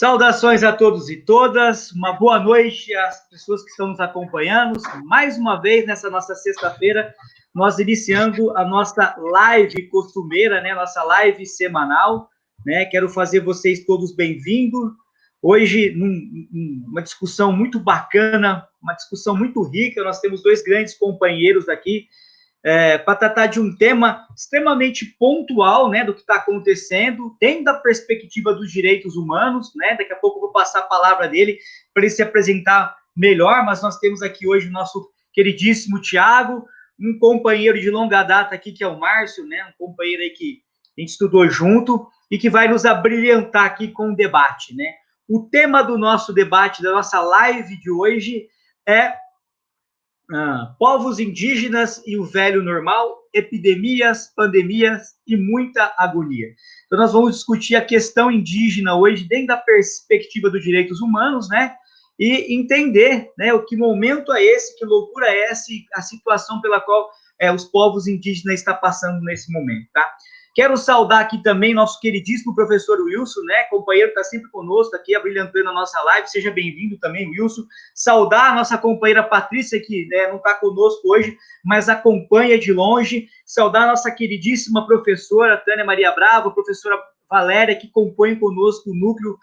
Saudações a todos e todas, uma boa noite às pessoas que estão nos acompanhando. Mais uma vez, nessa nossa sexta-feira, nós iniciando a nossa live costumeira, né? Nossa live semanal, né? Quero fazer vocês todos bem-vindos. Hoje, uma discussão muito bacana, uma discussão muito rica. Nós temos dois grandes companheiros aqui, para tratar de um tema extremamente pontual, né, do que está acontecendo, dentro da perspectiva dos direitos humanos, né, daqui a pouco eu vou passar a palavra dele para ele se apresentar melhor, mas nós temos aqui hoje o nosso queridíssimo Tiago, um companheiro de longa data aqui, que é o Márcio, né, um companheiro aí que a gente estudou junto e que vai nos abrilhantar aqui com o debate, né. O tema do nosso debate, da nossa live de hoje é povos indígenas e o velho normal, epidemias, pandemias e muita agonia. Então, nós vamos discutir a questão indígena hoje dentro da perspectiva dos direitos humanos, né? E entender, né, o que momento é esse, que loucura é essa, a situação pela qual os povos indígenas estão passando nesse momento, tá? Quero saudar aqui também nosso queridíssimo professor Wilson, né, companheiro que está sempre conosco aqui, abrilhantando a nossa live. Seja bem-vindo também, Wilson. Saudar a nossa companheira Patrícia, que, né, não está conosco hoje, mas acompanha de longe. Saudar a nossa queridíssima professora Tânia Maria Bravo, professora Valéria, que compõe conosco o núcleo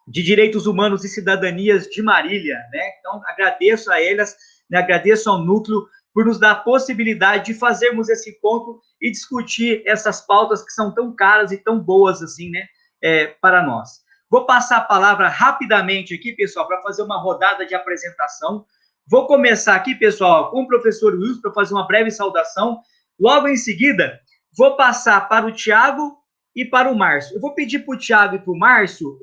de Direitos Humanos e Cidadanias de Marília, né? Então, agradeço a elas, né, agradeço ao núcleo por nos dar a possibilidade de fazermos esse encontro e discutir essas pautas que são tão caras e tão boas assim, né, para nós. Vou passar a palavra rapidamente aqui, pessoal, para fazer uma rodada de apresentação. Vou começar aqui, pessoal, com o professor Wilson, para fazer uma breve saudação. Logo em seguida, vou passar para o Tiago e para o Márcio. Eu vou pedir para o Tiago e para o Márcio,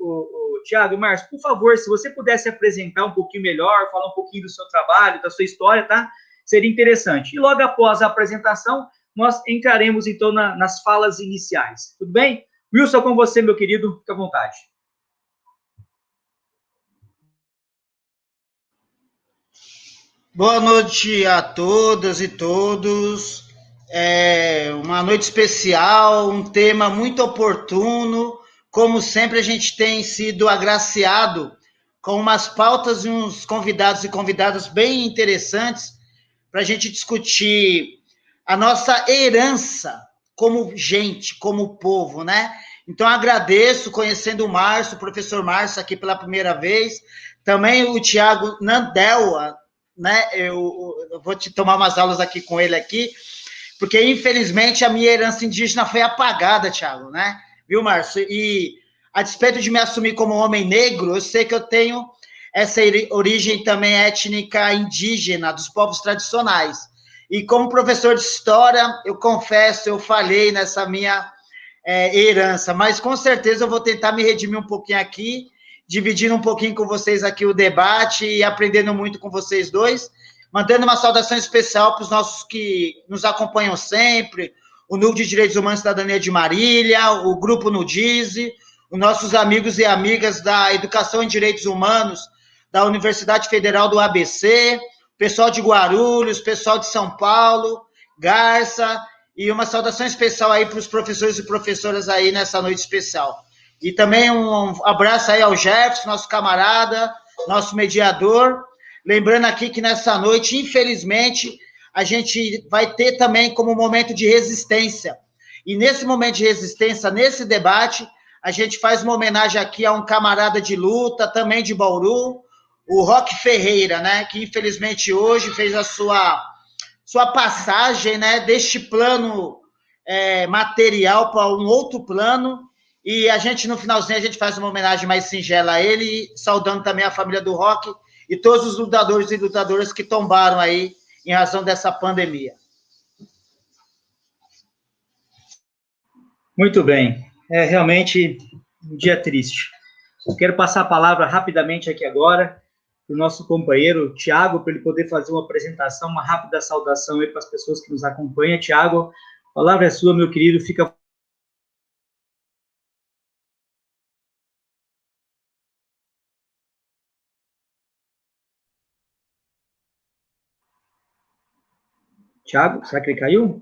Tiago e Márcio, por favor, se você pudesse apresentar um pouquinho melhor, falar um pouquinho do seu trabalho, da sua história, tá? Seria interessante. E logo após a apresentação, nós entraremos, então, nas falas iniciais. Tudo bem? Wilson, com você, meu querido, fica à vontade. Boa noite a todas e todos. Uma noite especial, um tema muito oportuno. Como sempre, a gente tem sido agraciado com umas pautas e uns convidados e convidadas bem interessantes para a gente discutir a nossa herança como gente, como povo, né? Então, agradeço, conhecendo o Márcio, o professor Márcio, aqui pela primeira vez, também o Tiago Nandelua, né? Eu vou te tomar umas aulas aqui com ele aqui, porque, infelizmente, a minha herança indígena foi apagada, Tiago, né? Viu, Márcio? E, a despeito de me assumir como homem negro, eu sei que eu tenho essa origem também étnica indígena, dos povos tradicionais. E como professor de história, eu confesso, eu falhei nessa minha herança, mas com certeza eu vou tentar me redimir um pouquinho aqui, dividindo um pouquinho com vocês aqui o debate e aprendendo muito com vocês dois, mandando uma saudação especial para os nossos que nos acompanham sempre, o Núcleo de Direitos Humanos e Cidadania de Marília, o Grupo Nudize, os nossos amigos e amigas da Educação em Direitos Humanos da Universidade Federal do ABC, pessoal de Guarulhos, pessoal de São Paulo, Garça, e uma saudação especial aí para os professores e professoras aí nessa noite especial. E também um abraço aí ao Jefferson, nosso camarada, nosso mediador. Lembrando aqui que nessa noite, infelizmente, a gente vai ter também como momento de resistência. E nesse momento de resistência, nesse debate, a gente faz uma homenagem aqui a um camarada de luta, também de Bauru, o Roque Ferreira, né, que infelizmente hoje fez a sua passagem, né, deste plano material para um outro plano, e a gente, no finalzinho, a gente faz uma homenagem mais singela a ele, saudando também a família do Roque e todos os lutadores e lutadoras que tombaram aí em razão dessa pandemia. Muito bem. É realmente um dia triste. Eu quero passar a palavra rapidamente aqui agora para o nosso companheiro Tiago, para ele poder fazer uma apresentação, uma rápida saudação aí para as pessoas que nos acompanham. Tiago, a palavra é sua, meu querido, fica... Tiago, será que ele caiu?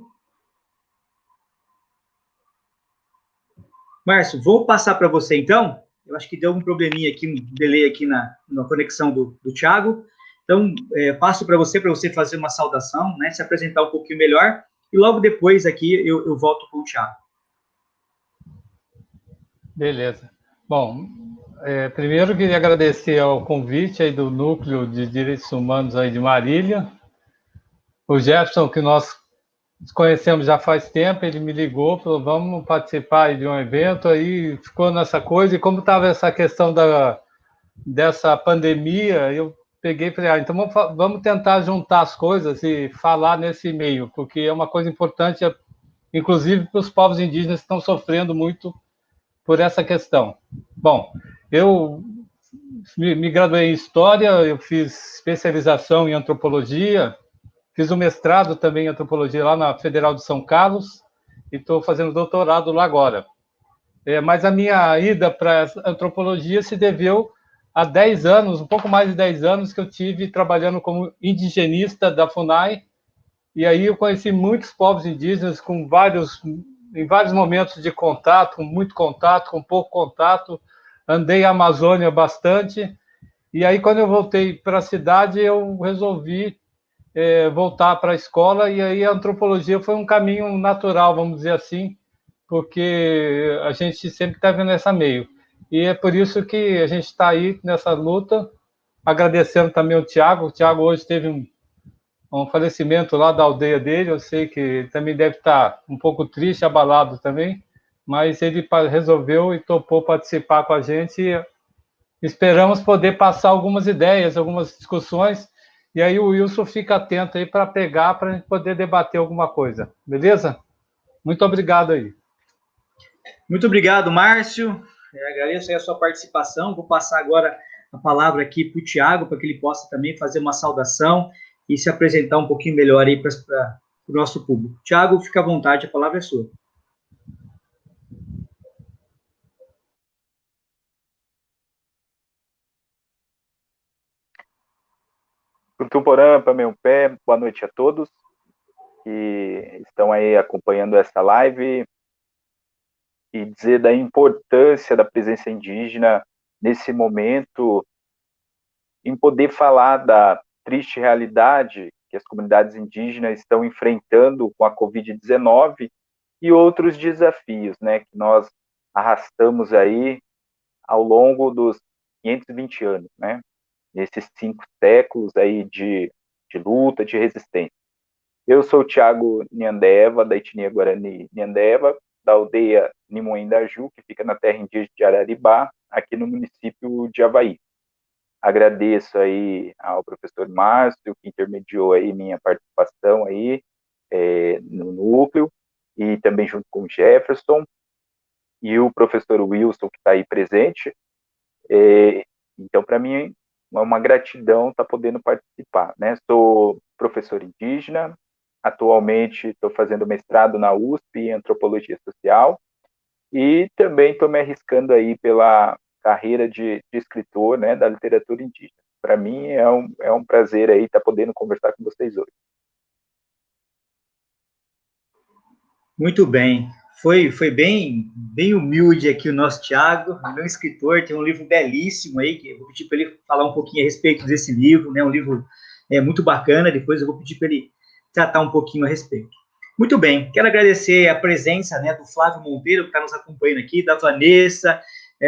Márcio, vou passar para você então. Eu acho que deu um probleminha aqui, um delay aqui na conexão do Thiago. Então, passo para você fazer uma saudação, né, se apresentar um pouquinho melhor, e logo depois aqui eu volto com o Thiago. Beleza. Bom, primeiro queria agradecer ao convite aí do Núcleo de Direitos Humanos aí de Marília. O Jefferson, que nós conhecemos já faz tempo, ele me ligou, falou, vamos participar de um evento, aí ficou nessa coisa, e como estava essa questão dessa pandemia, eu peguei e falei, então vamos tentar juntar as coisas e falar nesse meio, porque é uma coisa importante, inclusive para os povos indígenas que estão sofrendo muito por essa questão. Bom, eu me graduei em História, eu fiz especialização em Antropologia, fiz um mestrado também em Antropologia lá na Federal de São Carlos e estou fazendo doutorado lá agora. Mas a minha ida para a Antropologia se deveu a 10 anos, um pouco mais de 10 anos que eu tive trabalhando como indigenista da FUNAI, e aí eu conheci muitos povos indígenas em vários momentos de contato, com muito contato, com pouco contato, andei a Amazônia bastante, e aí quando eu voltei para a cidade eu resolvi voltar para a escola, e aí a antropologia foi um caminho natural, vamos dizer assim, porque a gente sempre está vendo esse meio. E é por isso que a gente está aí nessa luta, agradecendo também o Thiago. O Thiago hoje teve um falecimento lá da aldeia dele, eu sei que ele também deve estar um pouco triste, abalado também, mas ele resolveu e topou participar com a gente. E esperamos poder passar algumas ideias, algumas discussões, e aí o Wilson fica atento aí para pegar, para a gente poder debater alguma coisa, beleza? Muito obrigado aí. Muito obrigado, Márcio. Agradeço aí a sua participação. Vou passar agora a palavra aqui para o Thiago, para que ele possa também fazer uma saudação e se apresentar um pouquinho melhor aí para o nosso público. Thiago, fica à vontade, a palavra é sua. Tuporã, Pameumpé, boa noite a todos que estão aí acompanhando essa live, e dizer da importância da presença indígena nesse momento, em poder falar da triste realidade que as comunidades indígenas estão enfrentando com a Covid-19 e outros desafios, né, que nós arrastamos aí ao longo dos 520 anos, né, nesses 5 séculos aí de luta, de resistência. Eu sou o Thiago Nhandeva, da etnia Guarani Nhandeva, da aldeia Nimoendaju, que fica na terra indígena de Araribá, aqui no município de Avaí. Agradeço aí ao professor Márcio, que intermediou aí minha participação aí no núcleo, e também junto com o Jefferson, e o professor Wilson, que está aí presente. Então, para mim, é uma gratidão estar podendo participar, né? Sou professor indígena, atualmente estou fazendo mestrado na USP em Antropologia Social, e também estou me arriscando aí pela carreira de escritor, né, da literatura indígena. Para mim é um prazer aí estar podendo conversar com vocês hoje. Muito bem. Foi bem humilde aqui o nosso Thiago, meu escritor, tem um livro belíssimo aí, que eu vou pedir para ele falar um pouquinho a respeito desse livro, né, um livro muito bacana, depois eu vou pedir para ele tratar um pouquinho a respeito. Muito bem, quero agradecer a presença, né, do Flávio Monteiro, que está nos acompanhando aqui, da Vanessa,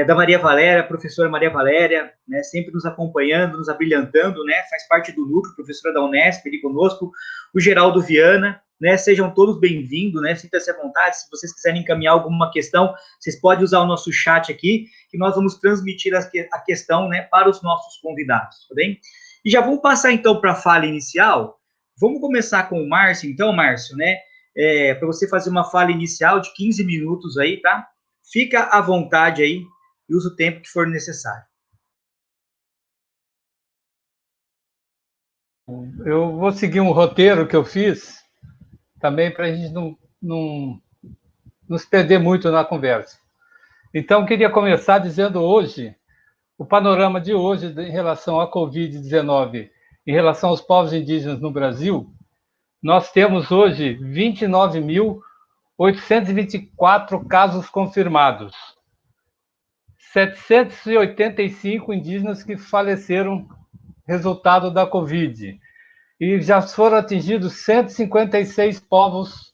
da Maria Valéria, professora Maria Valéria, né, sempre nos acompanhando, nos abrilhantando, né, faz parte do núcleo, professora da Unesp, ali conosco, o Geraldo Viana, né, sejam todos bem-vindos, né, sinta-se à vontade, se vocês quiserem encaminhar alguma questão, vocês podem usar o nosso chat aqui, que nós vamos transmitir a questão, né, para os nossos convidados, tá bem? E já vamos passar, então, para a fala inicial. Vamos começar com o Márcio, então, Márcio, né, para você fazer uma fala inicial de 15 minutos aí, tá? Fica à vontade aí e usa o tempo que for necessário. Eu vou seguir um roteiro que eu fiz, também para a gente não nos perder muito na conversa. Então, queria começar dizendo hoje, o panorama de hoje em relação à Covid-19, em relação aos povos indígenas no Brasil, nós temos hoje 29.824 casos confirmados. 785 indígenas que faleceram resultado da Covid. E já foram atingidos 156 povos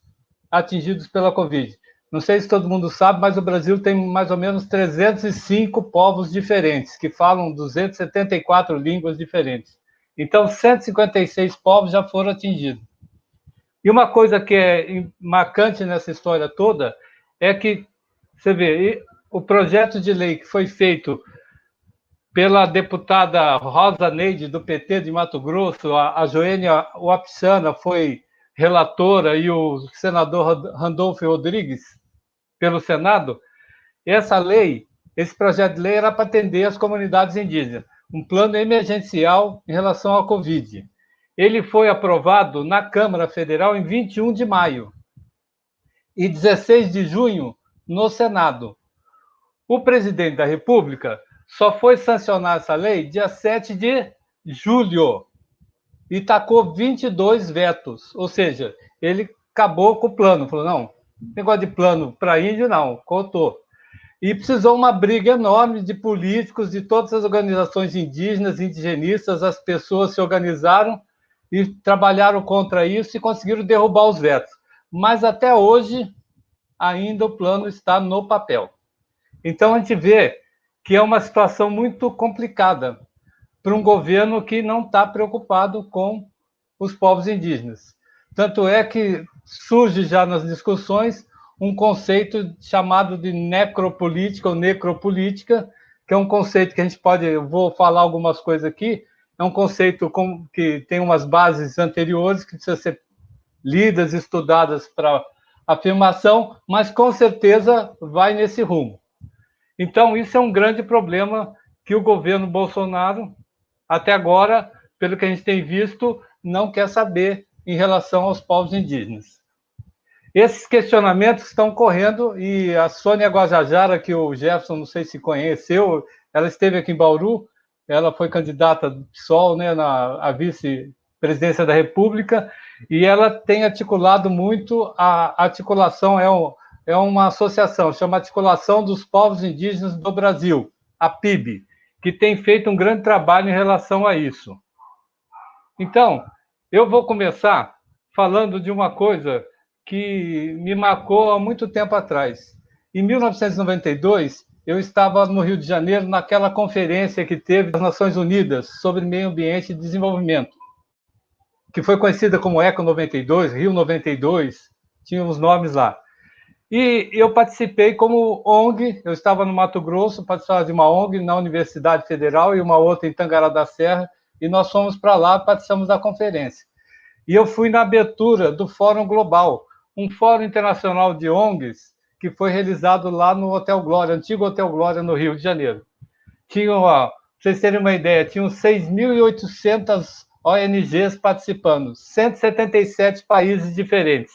atingidos pela Covid. Não sei se todo mundo sabe, mas o Brasil tem mais ou menos 305 povos diferentes, que falam 274 línguas diferentes. Então, 156 povos já foram atingidos. E uma coisa que é marcante nessa história toda é que, você vê, o projeto de lei que foi feito pela deputada Rosa Neide, do PT de Mato Grosso, a Joênia Wapchana foi relatora e o senador Randolfo Rodrigues, pelo Senado, essa lei, esse projeto de lei era para atender as comunidades indígenas, um plano emergencial em relação à Covid. Ele foi aprovado na Câmara Federal em 21 de maio e 16 de junho no Senado. O presidente da República só foi sancionar essa lei dia 7 de julho e tacou 22 vetos, ou seja, ele acabou com o plano, falou, não, negócio de plano para índio, não, cortou. E precisou uma briga enorme de políticos, de todas as organizações indígenas, indigenistas, as pessoas se organizaram e trabalharam contra isso e conseguiram derrubar os vetos. Mas até hoje, ainda o plano está no papel. Então a gente vê que é uma situação muito complicada para um governo que não está preocupado com os povos indígenas. Tanto é que surge já nas discussões um conceito chamado de necropolítica ou necropolítica, que é um conceito que a gente pode, eu vou falar algumas coisas aqui, é um conceito que tem umas bases anteriores que precisam ser lidas, estudadas para afirmação, mas com certeza vai nesse rumo. Então, isso é um grande problema que o governo Bolsonaro, até agora, pelo que a gente tem visto, não quer saber em relação aos povos indígenas. Esses questionamentos estão correndo e a Sônia Guajajara, que o Jefferson, não sei se conheceu, ela esteve aqui em Bauru, ela foi candidata do PSOL, né, à vice-presidência da República, e ela tem articulado muito, a articulação é uma associação, chama Articulação dos Povos Indígenas do Brasil, a PIB, que tem feito um grande trabalho em relação a isso. Então, eu vou começar falando de uma coisa que me marcou há muito tempo atrás. Em 1992, eu estava no Rio de Janeiro naquela conferência que teve das Nações Unidas sobre Meio Ambiente e Desenvolvimento, que foi conhecida como Eco 92, Rio 92, tinha os nomes lá. E eu participei como ONG, eu estava no Mato Grosso, participava de uma ONG na Universidade Federal e uma outra em Tangará da Serra, e nós fomos para lá, participamos da conferência. E eu fui na abertura do Fórum Global, um fórum internacional de ONGs que foi realizado lá no Hotel Glória, antigo Hotel Glória, no Rio de Janeiro. Para vocês terem uma ideia, tinham 6.800 ONGs participando, 177 países diferentes,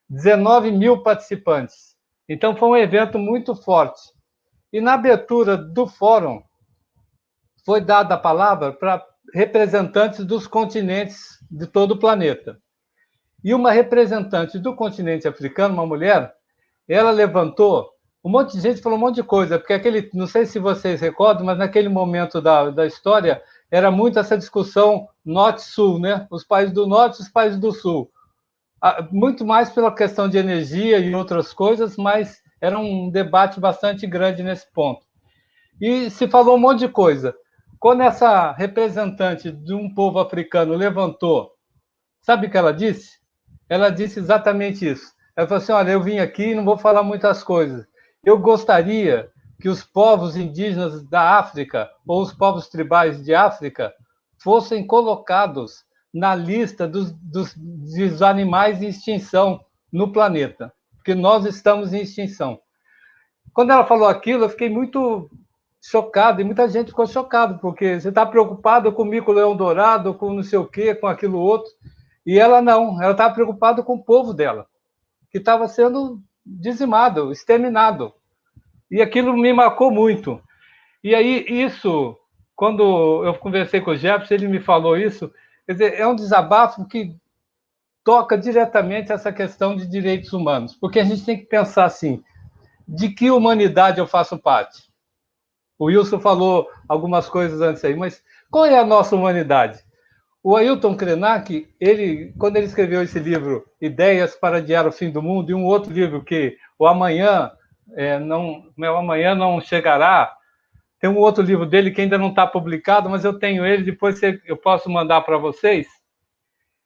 19 mil participantes. Então, foi um evento muito forte. E na abertura do fórum, foi dada a palavra para representantes dos continentes de todo o planeta. E uma representante do continente africano, uma mulher, ela levantou, um monte de gente falou um monte de coisa, porque não sei se vocês recordam, mas naquele momento da história, era muito essa discussão norte-sul, né? Os países do norte e os países do sul. Muito mais pela questão de energia e outras coisas, mas era um debate bastante grande nesse ponto. E se falou um monte de coisa. Quando essa representante de um povo africano levantou, sabe o que ela disse? Ela disse exatamente isso. Ela falou assim, olha, eu vim aqui e não vou falar muitas coisas. Eu gostaria que os povos indígenas da África, ou os povos tribais de África, fossem colocados na lista dos animais em extinção no planeta, porque nós estamos em extinção. Quando ela falou aquilo, eu fiquei muito chocado, e muita gente ficou chocada, porque você está preocupado com o mico-leão-dourado, com não sei o quê, com aquilo outro, e ela não, ela estava preocupada com o povo dela, que estava sendo dizimado, exterminado. E aquilo me marcou muito. E aí, isso, quando eu conversei com o Jefferson, ele me falou isso, quer dizer, é um desabafo que toca diretamente essa questão de direitos humanos, porque a gente tem que pensar assim, de que humanidade eu faço parte? O Wilson falou algumas coisas antes aí, mas qual é a nossa humanidade? O Ailton Krenak, quando ele escreveu esse livro, Ideias para Adiar o Fim do Mundo, e um outro livro que o Amanhã não chegará, tem um outro livro dele que ainda não está publicado, mas eu tenho ele, depois eu posso mandar para vocês.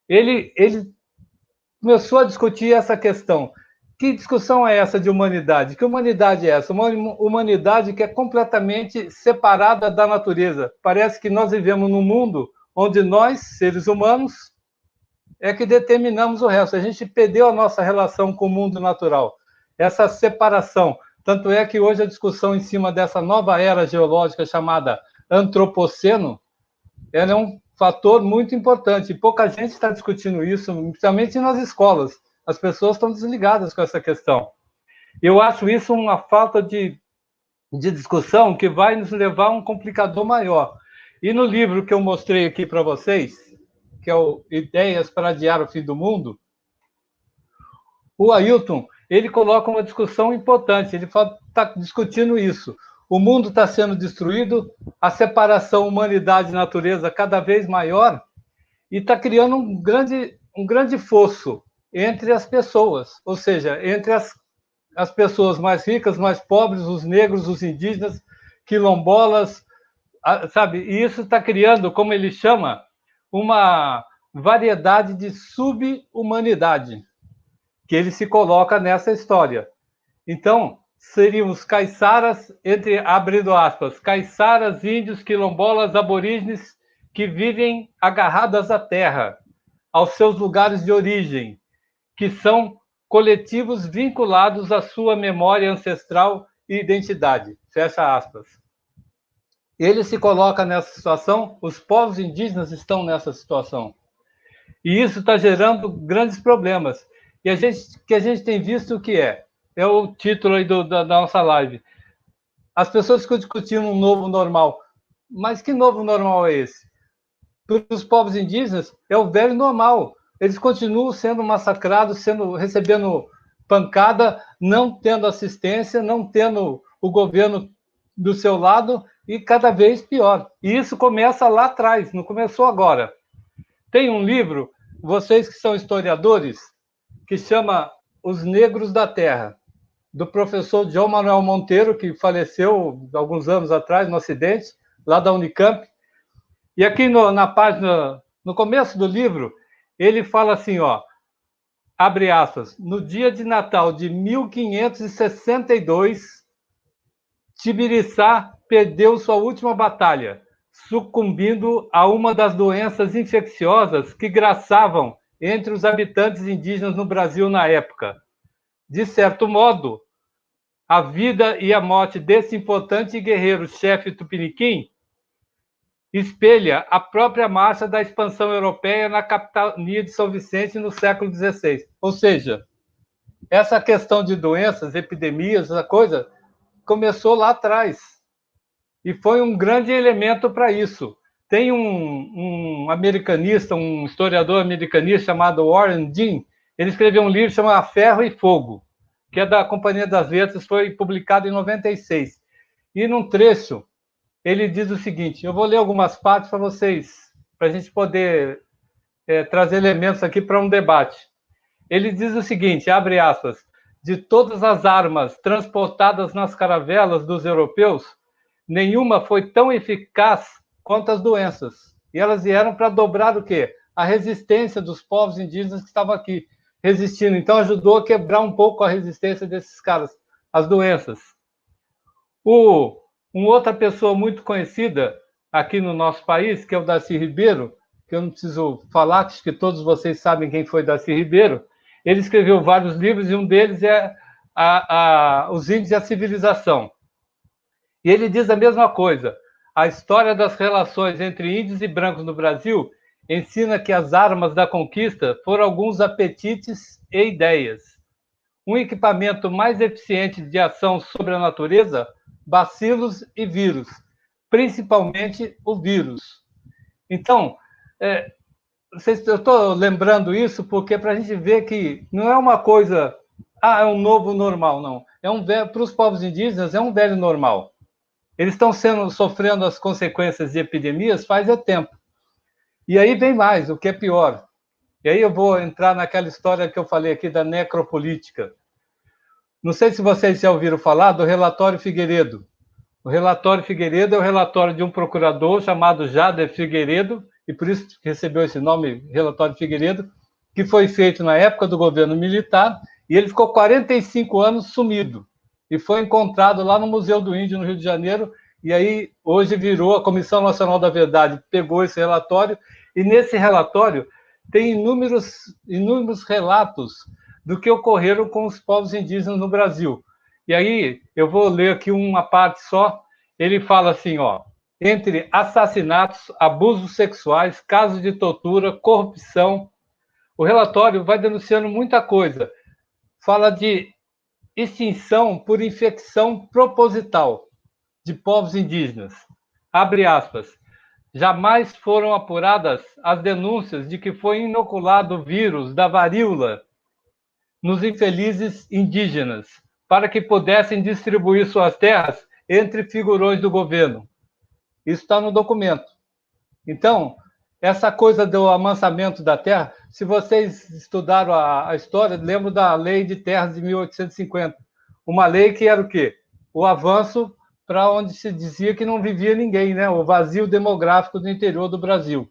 Ele começou a discutir essa questão. Que discussão é essa de humanidade? Que humanidade é essa? Uma humanidade que é completamente separada da natureza. Parece que nós vivemos num mundo onde nós, seres humanos, é que determinamos o resto. A gente perdeu a nossa relação com o mundo natural. Essa separação. Tanto é que hoje a discussão em cima dessa nova era geológica chamada antropoceno, ela é um fator muito importante. Pouca gente está discutindo isso, principalmente nas escolas. As pessoas estão desligadas com essa questão. Eu acho isso uma falta de discussão que vai nos levar a um complicador maior. E no livro que eu mostrei aqui para vocês, que é o Ideias para Adiar o Fim do Mundo, o Ailton, ele coloca uma discussão importante, ele está discutindo isso. O mundo está sendo destruído, a separação humanidade-natureza cada vez maior, e está criando um grande fosso entre as pessoas, ou seja, entre as pessoas mais ricas, mais pobres, os negros, os indígenas, quilombolas, sabe? E isso está criando, como ele chama, uma variedade de sub-humanidade, que ele se coloca nessa história. Então, seriam os caiçaras, abrindo aspas, caiçaras, índios, quilombolas, aborígenes, que vivem agarradas à terra, aos seus lugares de origem, que são coletivos vinculados à sua memória ancestral e identidade. Fecha aspas. Ele se coloca nessa situação, os povos indígenas estão nessa situação. E isso está gerando grandes problemas. E a gente tem visto o que é o título aí da nossa live. As pessoas ficam discutindo um novo normal. Mas que novo normal é esse? Para os povos indígenas, é o velho normal. Eles continuam sendo massacrados, recebendo pancada, não tendo assistência, não tendo o governo do seu lado, e cada vez pior. E isso começa lá atrás, não começou agora. Tem um livro, vocês que são historiadores, que chama Os Negros da Terra, do professor João Manuel Monteiro, que faleceu alguns anos atrás no acidente, lá da Unicamp. E aqui na página, no começo do livro, ele fala assim, abre aspas, no dia de Natal de 1562, Tibiriçá perdeu sua última batalha, sucumbindo a uma das doenças infecciosas que graçavam entre os habitantes indígenas no Brasil na época. De certo modo, a vida e a morte desse importante guerreiro chefe tupiniquim espelha a própria marcha da expansão europeia na capitania de São Vicente no século XVI. Ou seja, essa questão de doenças, epidemias, essa coisa, começou lá atrás. E foi um grande elemento para isso. Tem um americanista, um historiador americanista chamado Warren Dean, ele escreveu um livro chamado Ferro e Fogo, que é da Companhia das Letras, foi publicado em 96. E num trecho, ele diz o seguinte, eu vou ler algumas partes para vocês, para a gente poder trazer elementos aqui para um debate. Ele diz o seguinte, abre aspas, de todas as armas transportadas nas caravelas dos europeus, nenhuma foi tão eficaz quanto as doenças. E elas vieram para dobrar o quê? A resistência dos povos indígenas que estavam aqui resistindo. Então, ajudou a quebrar um pouco a resistência desses caras, as doenças. Uma outra pessoa muito conhecida aqui no nosso país, que é o Darcy Ribeiro, que eu não preciso falar, acho que todos vocês sabem quem foi Darcy Ribeiro, ele escreveu vários livros e um deles é Os Índios e a Civilização. E ele diz a mesma coisa. A história das relações entre índios e brancos no Brasil ensina que as armas da conquista foram alguns apetites e ideias. Um equipamento mais eficiente de ação sobre a natureza, bacilos e vírus, principalmente o vírus. Então, eu estou lembrando isso porque para a gente ver que não é uma coisa, é um novo normal, não. Para os povos indígenas é um velho normal. eles estão sofrendo as consequências de epidemias faz tempo. E aí vem mais, o que é pior. E aí eu vou entrar naquela história que eu falei aqui da necropolítica. Não sei se vocês já ouviram falar do relatório Figueiredo. O relatório Figueiredo é o relatório de um procurador chamado Jader Figueiredo, e por isso recebeu esse nome, relatório Figueiredo, que foi feito na época do governo militar, e ele ficou 45 anos sumido, e foi encontrado lá no Museu do Índio, no Rio de Janeiro, e aí hoje virou a Comissão Nacional da Verdade, pegou esse relatório, e nesse relatório tem inúmeros relatos do que ocorreram com os povos indígenas no Brasil. E aí, eu vou ler aqui uma parte só. Ele fala assim, ó, entre assassinatos, abusos sexuais, casos de tortura, corrupção. O relatório vai denunciando muita coisa. Fala de extinção por infecção proposital de povos indígenas. Abre aspas. Jamais foram apuradas as denúncias de que foi inoculado o vírus da varíola nos infelizes indígenas, para que pudessem distribuir suas terras entre figurões do governo. Isso está no documento. Então, essa coisa do amansamento da terra, se vocês estudaram a história, lembro da Lei de Terras de 1850. Uma lei que era o quê? O avanço para onde se dizia que não vivia ninguém, né? O vazio demográfico do interior do Brasil.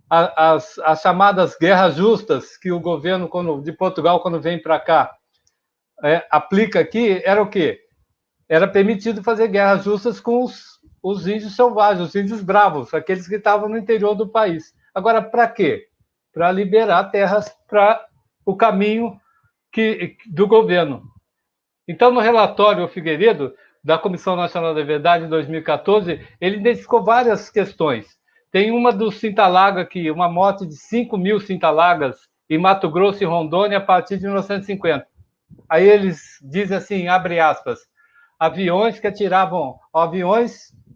As chamadas guerras justas que o governo de Portugal, quando vem para cá, aplica aqui, era o quê? Era permitido fazer guerras justas com os índios selvagens, os índios bravos, aqueles que estavam no interior do país. Agora, para quê? Para liberar terras para o caminho do governo. Então, no relatório Figueiredo, da Comissão Nacional da Verdade, em 2014, ele identificou várias questões. Tem uma do Cintalaga aqui, uma morte de 5.000 Cintalagas em Mato Grosso e Rondônia a partir de 1950. Aí eles dizem assim, abre aspas, aviões que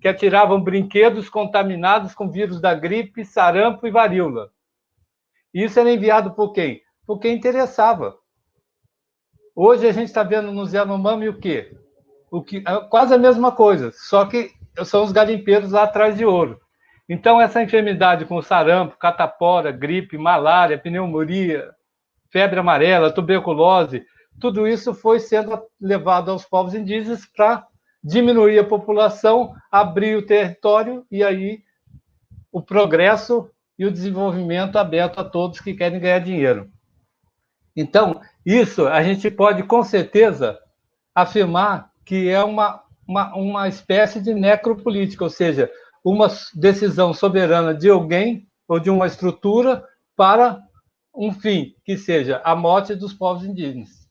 atiravam brinquedos contaminados com vírus da gripe, sarampo e varíola. Isso era enviado por quem? Por quem interessava. Hoje a gente está vendo nos Yanomami o quê? Quase a mesma coisa, só que são os garimpeiros lá atrás de ouro. Então, essa enfermidade com sarampo, catapora, gripe, malária, pneumonia, febre amarela, tuberculose, tudo isso foi sendo levado aos povos indígenas para diminuir a população, abrir o território e aí o progresso e o desenvolvimento aberto a todos que querem ganhar dinheiro. Então, isso a gente pode, com certeza, afirmar que é uma espécie de necropolítica, ou seja, uma decisão soberana de alguém ou de uma estrutura para um fim, que seja a morte dos povos indígenas.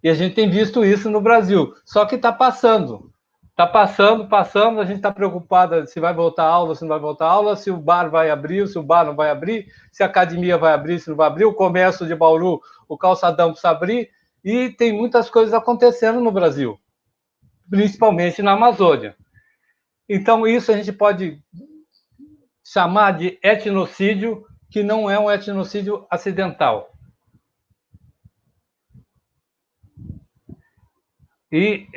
E a gente tem visto isso no Brasil, só que está passando. Está passando, a gente está preocupada se vai voltar a aula, se não vai voltar a aula, se o bar vai abrir, se o bar não vai abrir, se a academia vai abrir, se não vai abrir, o comércio de Bauru, o calçadão precisa abrir, e tem muitas coisas acontecendo no Brasil, principalmente na Amazônia. Então, isso a gente pode chamar de etnocídio, que não é um etnocídio acidental. E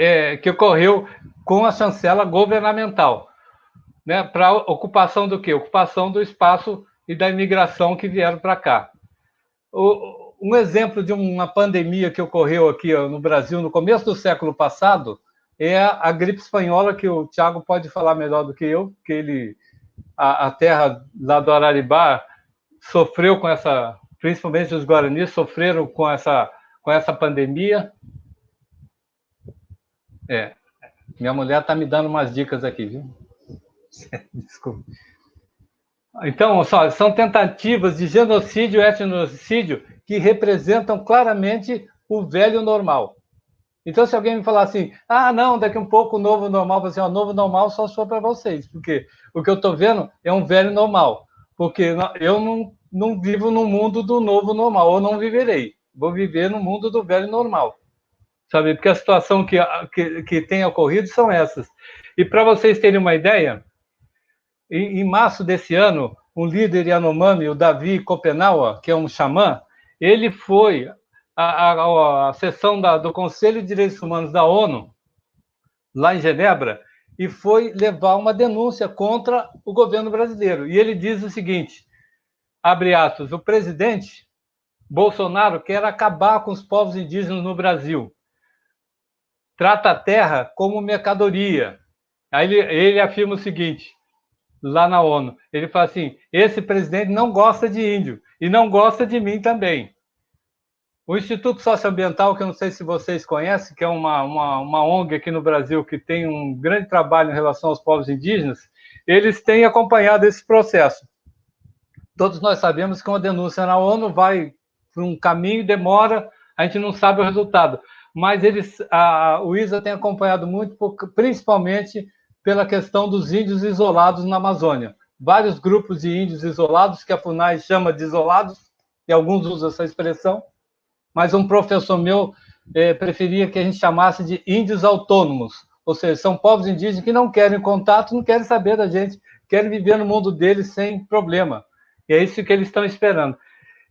que ocorreu com a chancela governamental, né, para ocupação do quê? Ocupação do espaço e da imigração que vieram para cá. Um exemplo de uma pandemia que ocorreu aqui no Brasil no começo do século passado é a gripe espanhola, que o Thiago pode falar melhor do que eu, que a terra lá do Araribá sofreu com essa, principalmente os guaranis sofreram com essa pandemia. Minha mulher está me dando umas dicas aqui, viu? Desculpa. Então, são tentativas de genocídio e etnocídio que representam claramente o velho normal. Então, se alguém me falar assim, não, daqui um pouco o novo normal, vai ser o novo normal só se for para vocês, porque o que eu estou vendo é um velho normal, porque eu não vivo no mundo do novo normal, ou não viverei, vou viver no mundo do velho normal, sabe? Porque a situação que tem ocorrido são essas. E para vocês terem uma ideia, em março desse ano, um líder Yanomami, o Davi Kopenawa, que é um xamã, ele foi à sessão do Conselho de Direitos Humanos da ONU, lá em Genebra, e foi levar uma denúncia contra o governo brasileiro. E ele diz o seguinte, abre aspas, o presidente Bolsonaro quer acabar com os povos indígenas no Brasil. Trata a terra como mercadoria. Aí ele afirma o seguinte, lá na ONU, ele fala assim, esse presidente não gosta de índio e não gosta de mim também. O Instituto Socioambiental, que eu não sei se vocês conhecem, que é uma ONG aqui no Brasil que tem um grande trabalho em relação aos povos indígenas, eles têm acompanhado esse processo. Todos nós sabemos que uma denúncia na ONU vai por um caminho, demora, a gente não sabe o resultado. Mas o ISA tem acompanhado muito, principalmente pela questão dos índios isolados na Amazônia. Vários grupos de índios isolados, que a FUNAI chama de isolados, e alguns usam essa expressão, mas um professor meu preferia que a gente chamasse de índios autônomos, ou seja, são povos indígenas que não querem contato, não querem saber da gente, querem viver no mundo deles sem problema. E é isso que eles estão esperando.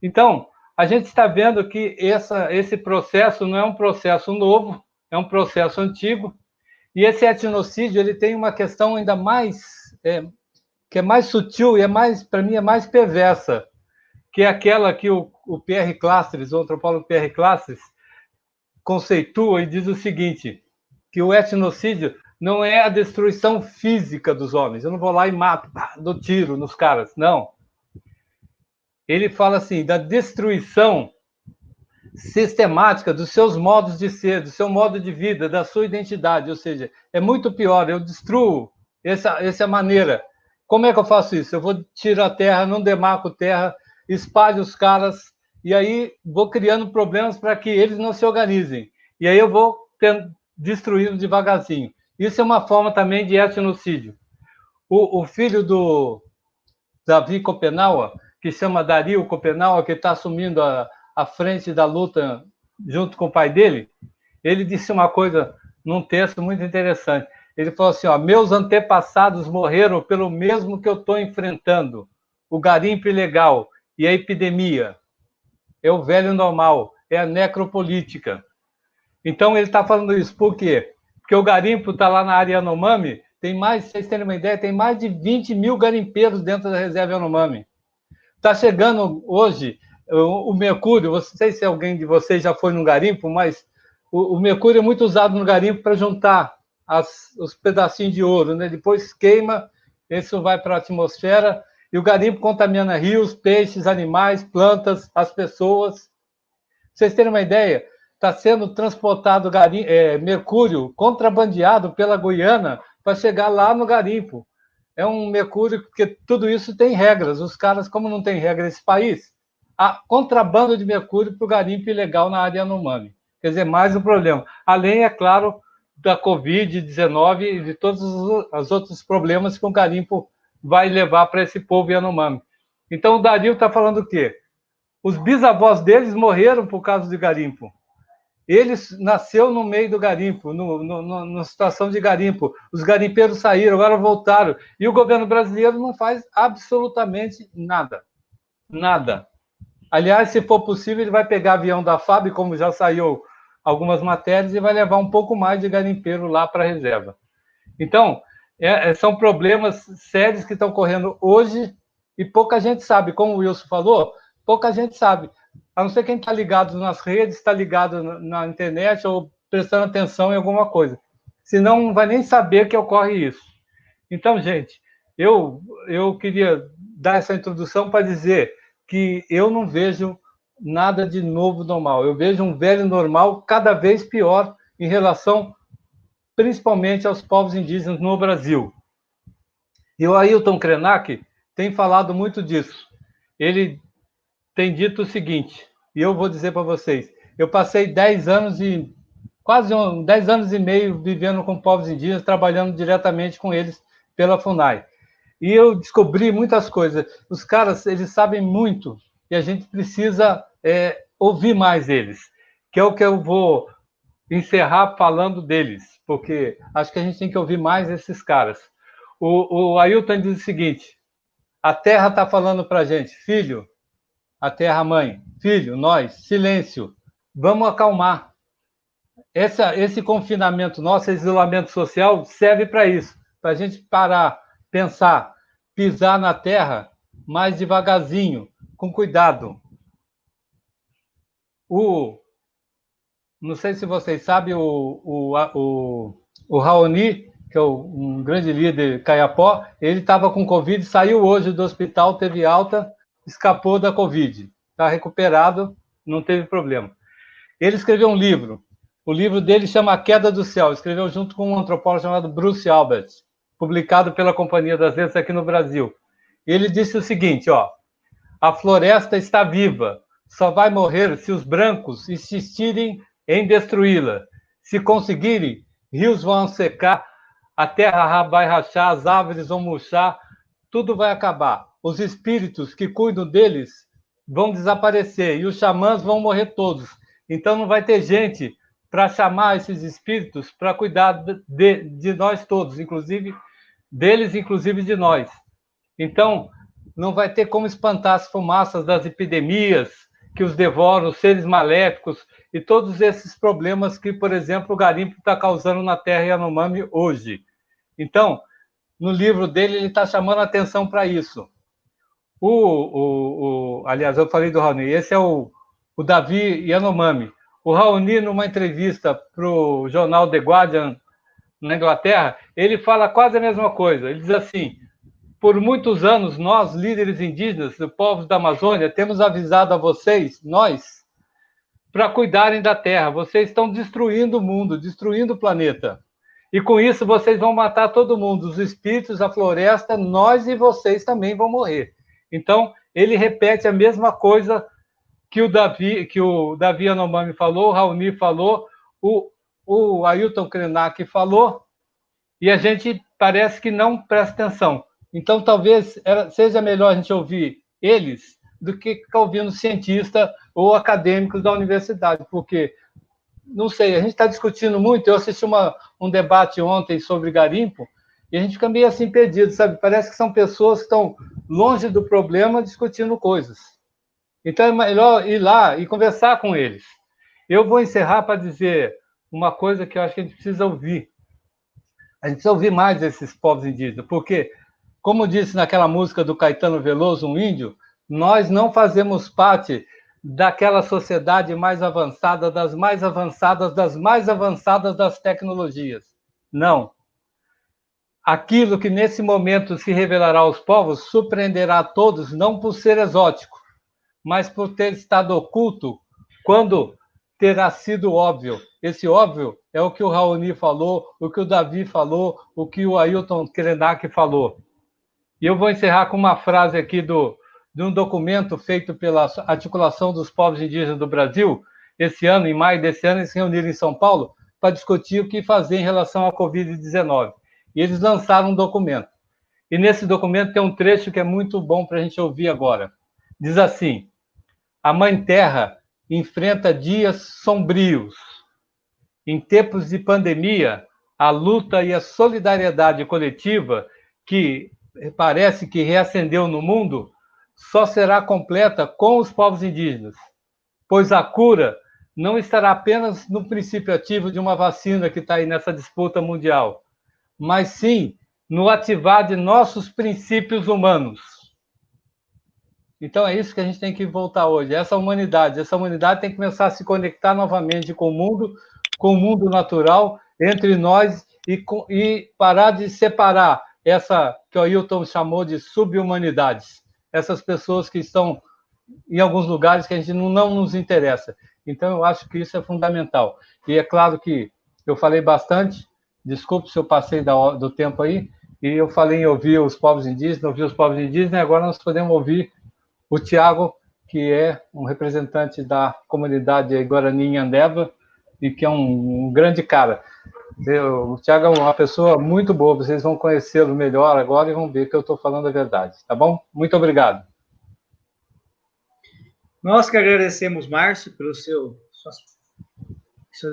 Então, a gente está vendo que esse processo não é um processo novo, é um processo antigo, e esse etnocídio ele tem uma questão ainda mais, que é mais sutil e para mim, é mais perversa, que é aquela que o Pierre Clastres, o antropólogo Pierre Clastres, conceitua e diz o seguinte, que o etnocídio não é a destruição física dos homens. Eu não vou lá e mato, dou tiro nos caras, não. Ele fala assim, da destruição sistemática dos seus modos de ser, do seu modo de vida, da sua identidade, ou seja, é muito pior, eu destruo essa maneira. Como é que eu faço isso? Eu vou tirar a terra, não demarco terra, espalho os caras, e aí vou criando problemas para que eles não se organizem. E aí eu vou destruindo devagarzinho. Isso é uma forma também de etnocídio. O filho do Davi Copenaua, que chama Dario Copenaua, que está assumindo a frente da luta junto com o pai dele, ele disse uma coisa num texto muito interessante. Ele falou assim, meus antepassados morreram pelo mesmo que eu estou enfrentando, o garimpo ilegal e a epidemia. É o velho normal, é a necropolítica. Então ele está falando isso, por quê? Porque o garimpo está lá na área Yanomami, vocês terem uma ideia, tem mais de 20 mil garimpeiros dentro da reserva Yanomami. Está chegando hoje o mercúrio, não sei se alguém de vocês já foi num garimpo, mas o mercúrio é muito usado no garimpo para juntar os pedacinhos de ouro, né? Depois queima, isso vai para a atmosfera, e o garimpo contamina rios, peixes, animais, plantas, as pessoas. Pra vocês terem uma ideia, está sendo transportado mercúrio contrabandeado pela Guiana para chegar lá no garimpo. É um mercúrio, porque tudo isso tem regras. Os caras, como não tem regra nesse país, há contrabando de mercúrio para o garimpo ilegal na área Yanomami. Quer dizer, mais um problema. Além, é claro, da Covid-19 e de todos os outros problemas que o garimpo vai levar para esse povo Yanomami. Então, o Dario está falando o quê? Os bisavós deles morreram por causa de garimpo. Ele nasceu no meio do garimpo, na situação de garimpo. Os garimpeiros saíram, agora voltaram. E o governo brasileiro não faz absolutamente nada. Nada. Aliás, se for possível, ele vai pegar avião da FAB, como já saiu algumas matérias, e vai levar um pouco mais de garimpeiro lá para a reserva. Então, são problemas sérios que estão ocorrendo hoje e pouca gente sabe. Como o Wilson falou, pouca gente sabe. A não ser quem está ligado nas redes, está ligado na internet ou prestando atenção em alguma coisa. Senão, não vai nem saber que ocorre isso. Então, gente, eu queria dar essa introdução para dizer que eu não vejo nada de novo normal. Eu vejo um velho normal cada vez pior em relação, principalmente, aos povos indígenas no Brasil. E o Ailton Krenak tem falado muito disso. Ele tem dito o seguinte, e eu vou dizer para vocês, eu passei 10 anos e quase 10 anos e meio vivendo com povos indígenas, trabalhando diretamente com eles pela FUNAI. E eu descobri muitas coisas. Os caras, eles sabem muito e a gente precisa ouvir mais eles, que é o que eu vou encerrar falando deles, porque acho que a gente tem que ouvir mais esses caras. O Ailton diz o seguinte, a terra está falando para a gente, filho, a terra-mãe, filho, nós, silêncio, vamos acalmar. esse confinamento nosso, esse isolamento social, serve para isso, para a gente parar, pensar, pisar na terra mais devagarzinho, com cuidado. Não sei se vocês sabem, o Raoni, que é um grande líder caiapó, ele estava com Covid, saiu hoje do hospital, teve alta, escapou da Covid. Está recuperado, não teve problema. Ele escreveu um livro. O livro dele chama A Queda do Céu. Escreveu junto com um antropólogo chamado Bruce Albert, publicado pela Companhia das Letras aqui no Brasil. Ele disse o seguinte, ó: a floresta está viva, só vai morrer se os brancos insistirem em destruí-la. Se conseguirem, rios vão secar, a terra vai rachar, as árvores vão murchar, tudo vai acabar. Os espíritos que cuidam deles vão desaparecer e os xamãs vão morrer todos. Então não vai ter gente para chamar esses espíritos para cuidar de nós todos, inclusive deles, inclusive de nós. Então não vai ter como espantar as fumaças das epidemias que os devoram, os seres maléficos e todos esses problemas que, por exemplo, o garimpo está causando na terra Yanomami hoje. Então, no livro dele, ele está chamando a atenção para isso. Aliás, eu falei do Raoni, esse é o Davi Yanomami. O Raoni, numa entrevista para o jornal The Guardian, na Inglaterra, ele fala quase a mesma coisa. Ele diz assim: por muitos anos, nós, líderes indígenas, povos da Amazônia, temos avisado a vocês, nós, para cuidarem da terra. Vocês estão destruindo o mundo, destruindo o planeta. E com isso, vocês vão matar todo mundo, os espíritos, a floresta, nós e vocês também vão morrer. Então, ele repete a mesma coisa que o Davi Yanomami falou, o Raoni falou, o Ailton Krenak falou, e a gente parece que não presta atenção. Então, talvez seja melhor a gente ouvir eles do que ficar ouvindo cientista ou acadêmicos da universidade, porque, não sei, a gente está discutindo muito. Eu assisti um debate ontem sobre garimpo e a gente fica meio assim perdido, sabe? Parece que são pessoas que estão longe do problema discutindo coisas. Então, é melhor ir lá e conversar com eles. Eu vou encerrar para dizer uma coisa que eu acho que a gente precisa ouvir. A gente precisa ouvir mais esses povos indígenas, porque, como disse naquela música do Caetano Veloso, um índio, nós não fazemos parte daquela sociedade mais avançada, das mais avançadas, das mais avançadas das tecnologias. Não. Aquilo que nesse momento se revelará aos povos surpreenderá a todos, não por ser exótico, mas por ter estado oculto quando terá sido óbvio. Esse óbvio é o que o Raoni falou, o que o Davi falou, o que o Ailton Krenak falou. E eu vou encerrar com uma frase aqui de um documento feito pela Articulação dos Povos Indígenas do Brasil. Esse ano, em maio desse ano, eles se reuniram em São Paulo para discutir o que fazer em relação à Covid-19. E eles lançaram um documento. E nesse documento tem um trecho que é muito bom para a gente ouvir agora. Diz assim: a Mãe Terra enfrenta dias sombrios. Em tempos de pandemia, a luta e a solidariedade coletiva, que parece que reacendeu no mundo, só será completa com os povos indígenas, pois a cura não estará apenas no princípio ativo de uma vacina que está aí nessa disputa mundial, mas sim no ativar de nossos princípios humanos. Então é isso que a gente tem que voltar hoje, essa humanidade tem que começar a se conectar novamente com o mundo natural, entre nós, e parar de separar essa que o Ailton chamou de subhumanidades, essas pessoas que estão em alguns lugares que a gente não nos interessa. Então eu acho que isso é fundamental. E é claro que eu falei bastante, desculpe se eu passei do tempo aí, e eu falei em ouvir os povos indígenas, e agora nós podemos ouvir o Tiago, que é um representante da comunidade Guarani em Andeva, e que é um grande cara. O Tiago é uma pessoa muito boa, vocês vão conhecê-lo melhor agora e vão ver que eu estou falando a verdade, tá bom? Muito obrigado. Nós que agradecemos, Márcio, pelos seus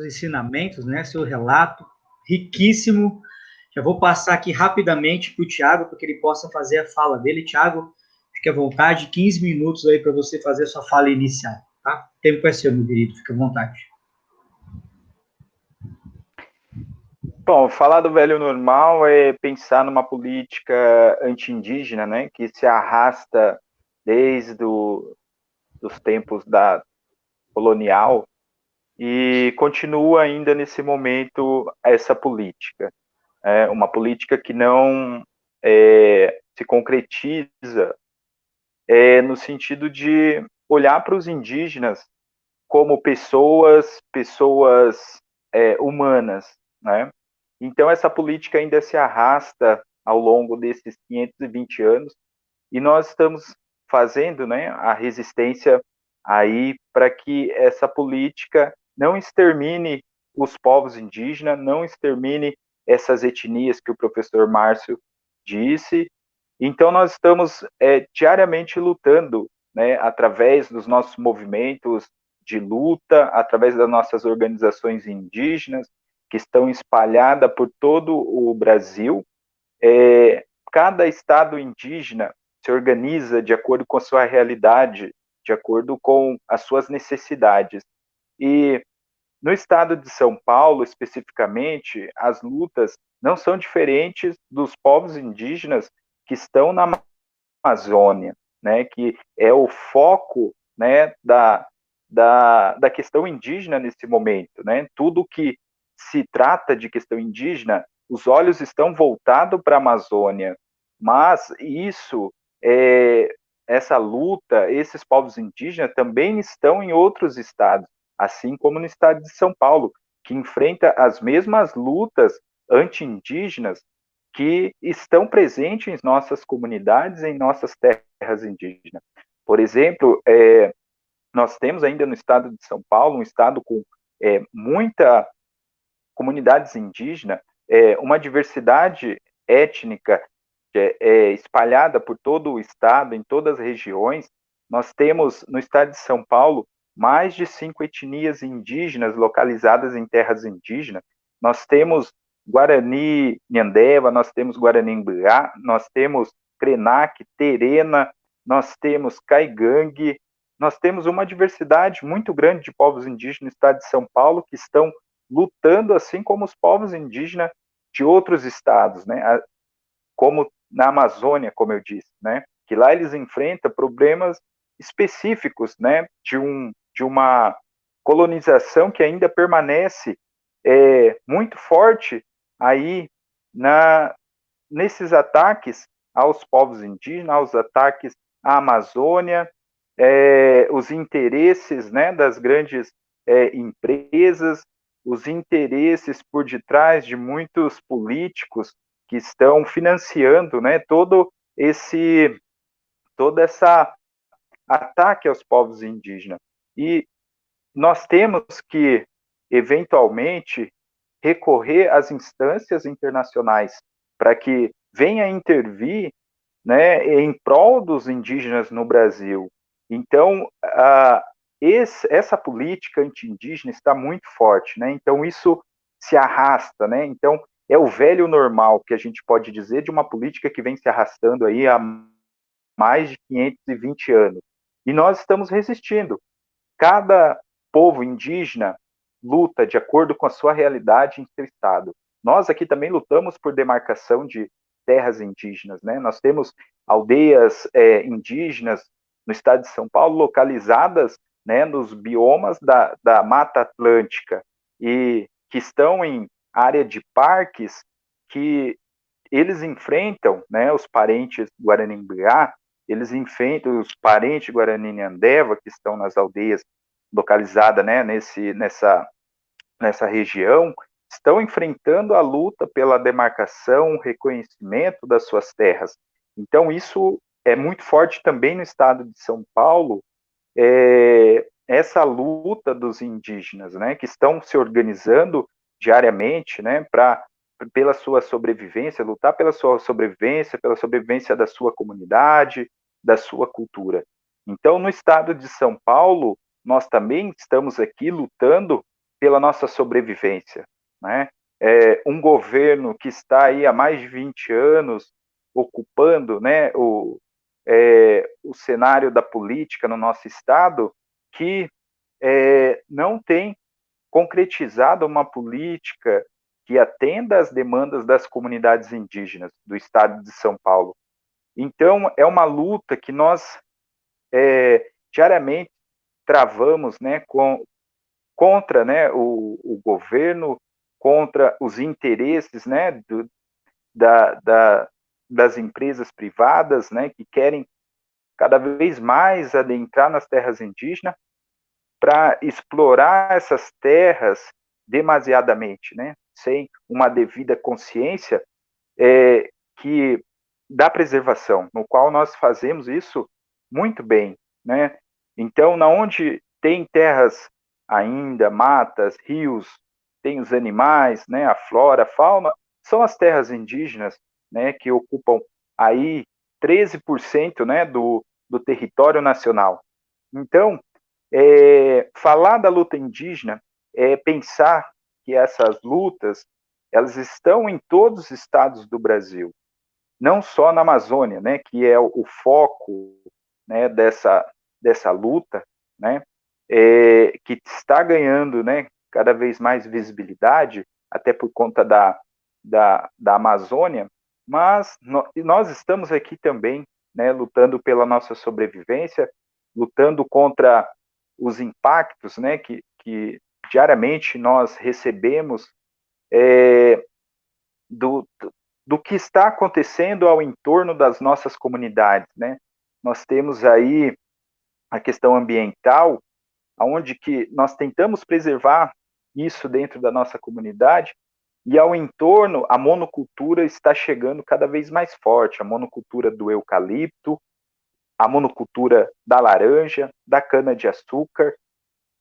ensinamentos, né? Seu relato riquíssimo. Já vou passar aqui rapidamente para o Tiago, para que ele possa fazer a fala dele. Tiago, fique à vontade, 15 minutos aí para você fazer a sua fala inicial, tá? O tempo é seu, meu querido, fique à vontade. Bom, falar do velho normal é pensar numa política anti-indígena, né, que se arrasta desde os tempos da colonial e continua ainda nesse momento essa política. É uma política que não se concretiza no sentido de olhar para os indígenas como pessoas humanas, né? Então essa política ainda se arrasta ao longo desses 520 anos e nós estamos fazendo, né, a resistência aí para que essa política não extermine os povos indígenas, não extermine essas etnias que o professor Márcio disse. Então nós estamos diariamente lutando, né, através dos nossos movimentos de luta, através das nossas organizações indígenas que estão espalhadas por todo o Brasil. Cada estado indígena se organiza de acordo com a sua realidade, de acordo com as suas necessidades. E no estado de São Paulo, especificamente, as lutas não são diferentes dos povos indígenas que estão na Amazônia, né, que é o foco, né, da questão indígena nesse momento. Né? Tudo que se trata de questão indígena, os olhos estão voltados para a Amazônia, mas essa luta, esses povos indígenas também estão em outros estados, assim como no estado de São Paulo, que enfrenta as mesmas lutas anti-indígenas que estão presentes em nossas comunidades, em nossas terras indígenas. Por exemplo, nós temos ainda no estado de São Paulo, um estado com muita comunidades indígenas, uma diversidade étnica espalhada por todo o estado, em todas as regiões. Nós temos no estado de São Paulo mais de 5 etnias indígenas localizadas em terras indígenas. Nós temos Guarani Nhandeva, nós temos Guarani Mbiá, nós temos Krenak, Terena, nós temos Caigangue, nós temos uma diversidade muito grande de povos indígenas no estado de São Paulo que estão lutando assim como os povos indígenas de outros estados, né? Como na Amazônia, como eu disse, né? Que lá eles enfrentam problemas específicos, né? De uma colonização que ainda permanece muito forte aí nesses ataques aos povos indígenas, aos ataques à Amazônia, os interesses, né, das grandes empresas, os interesses por detrás de muitos políticos que estão financiando, né, todo essa ataque aos povos indígenas. E nós temos que, eventualmente, recorrer às instâncias internacionais para que venha intervir, né, em prol dos indígenas no Brasil. Então, essa política anti-indígena está muito forte, né? Então, isso se arrasta, né? Então, é o velho normal que a gente pode dizer de uma política que vem se arrastando aí há mais de 520 anos. E nós estamos resistindo. Cada povo indígena luta de acordo com a sua realidade em seu estado. Nós aqui também lutamos por demarcação de terras indígenas, né? Nós temos aldeias indígenas no estado de São Paulo localizadas, né, nos biomas da Mata Atlântica e que estão em área de parques que eles enfrentam, né, os parentes Guarani-Mbiá, eles enfrentam os parentes Guarani-Nhandeva que estão nas aldeias localizadas, né, nessa região, estão enfrentando a luta pela demarcação, reconhecimento das suas terras. Então, isso é muito forte também no estado de São Paulo, essa luta dos indígenas, né, que estão se organizando diariamente, né, pela sua sobrevivência, lutar pela sua sobrevivência da sua comunidade, da sua cultura. Então, no estado de São Paulo, nós também estamos aqui lutando pela nossa sobrevivência, né? Um governo que está aí há mais de 20 anos ocupando, né, o cenário da política no nosso estado, que não tem concretizado uma política que atenda às demandas das comunidades indígenas do estado de São Paulo. Então, é uma luta que nós diariamente travamos, né, contra, né, o governo, contra os interesses, né, das empresas privadas, né, que querem cada vez mais adentrar nas terras indígenas para explorar essas terras demasiadamente, né, sem uma devida consciência que da preservação, no qual nós fazemos isso muito bem, né? Então, na onde tem terras ainda, matas, rios, tem os animais, né, a flora, a fauna, são as terras indígenas, né, que ocupam aí 13%, né, do território nacional. Então, falar da luta indígena é pensar que essas lutas elas estão em todos os estados do Brasil, não só na Amazônia, né, que é o foco, né, dessa luta, né, que está ganhando, né, cada vez mais visibilidade, até por conta da Amazônia, mas nós estamos aqui também, né, lutando pela nossa sobrevivência, lutando contra os impactos, né, que diariamente nós recebemos do, do que está acontecendo ao entorno das nossas comunidades, né? Nós temos aí a questão ambiental, onde que nós tentamos preservar isso dentro da nossa comunidade, e ao entorno a monocultura está chegando cada vez mais forte, a monocultura do eucalipto, a monocultura da laranja, da cana-de-açúcar.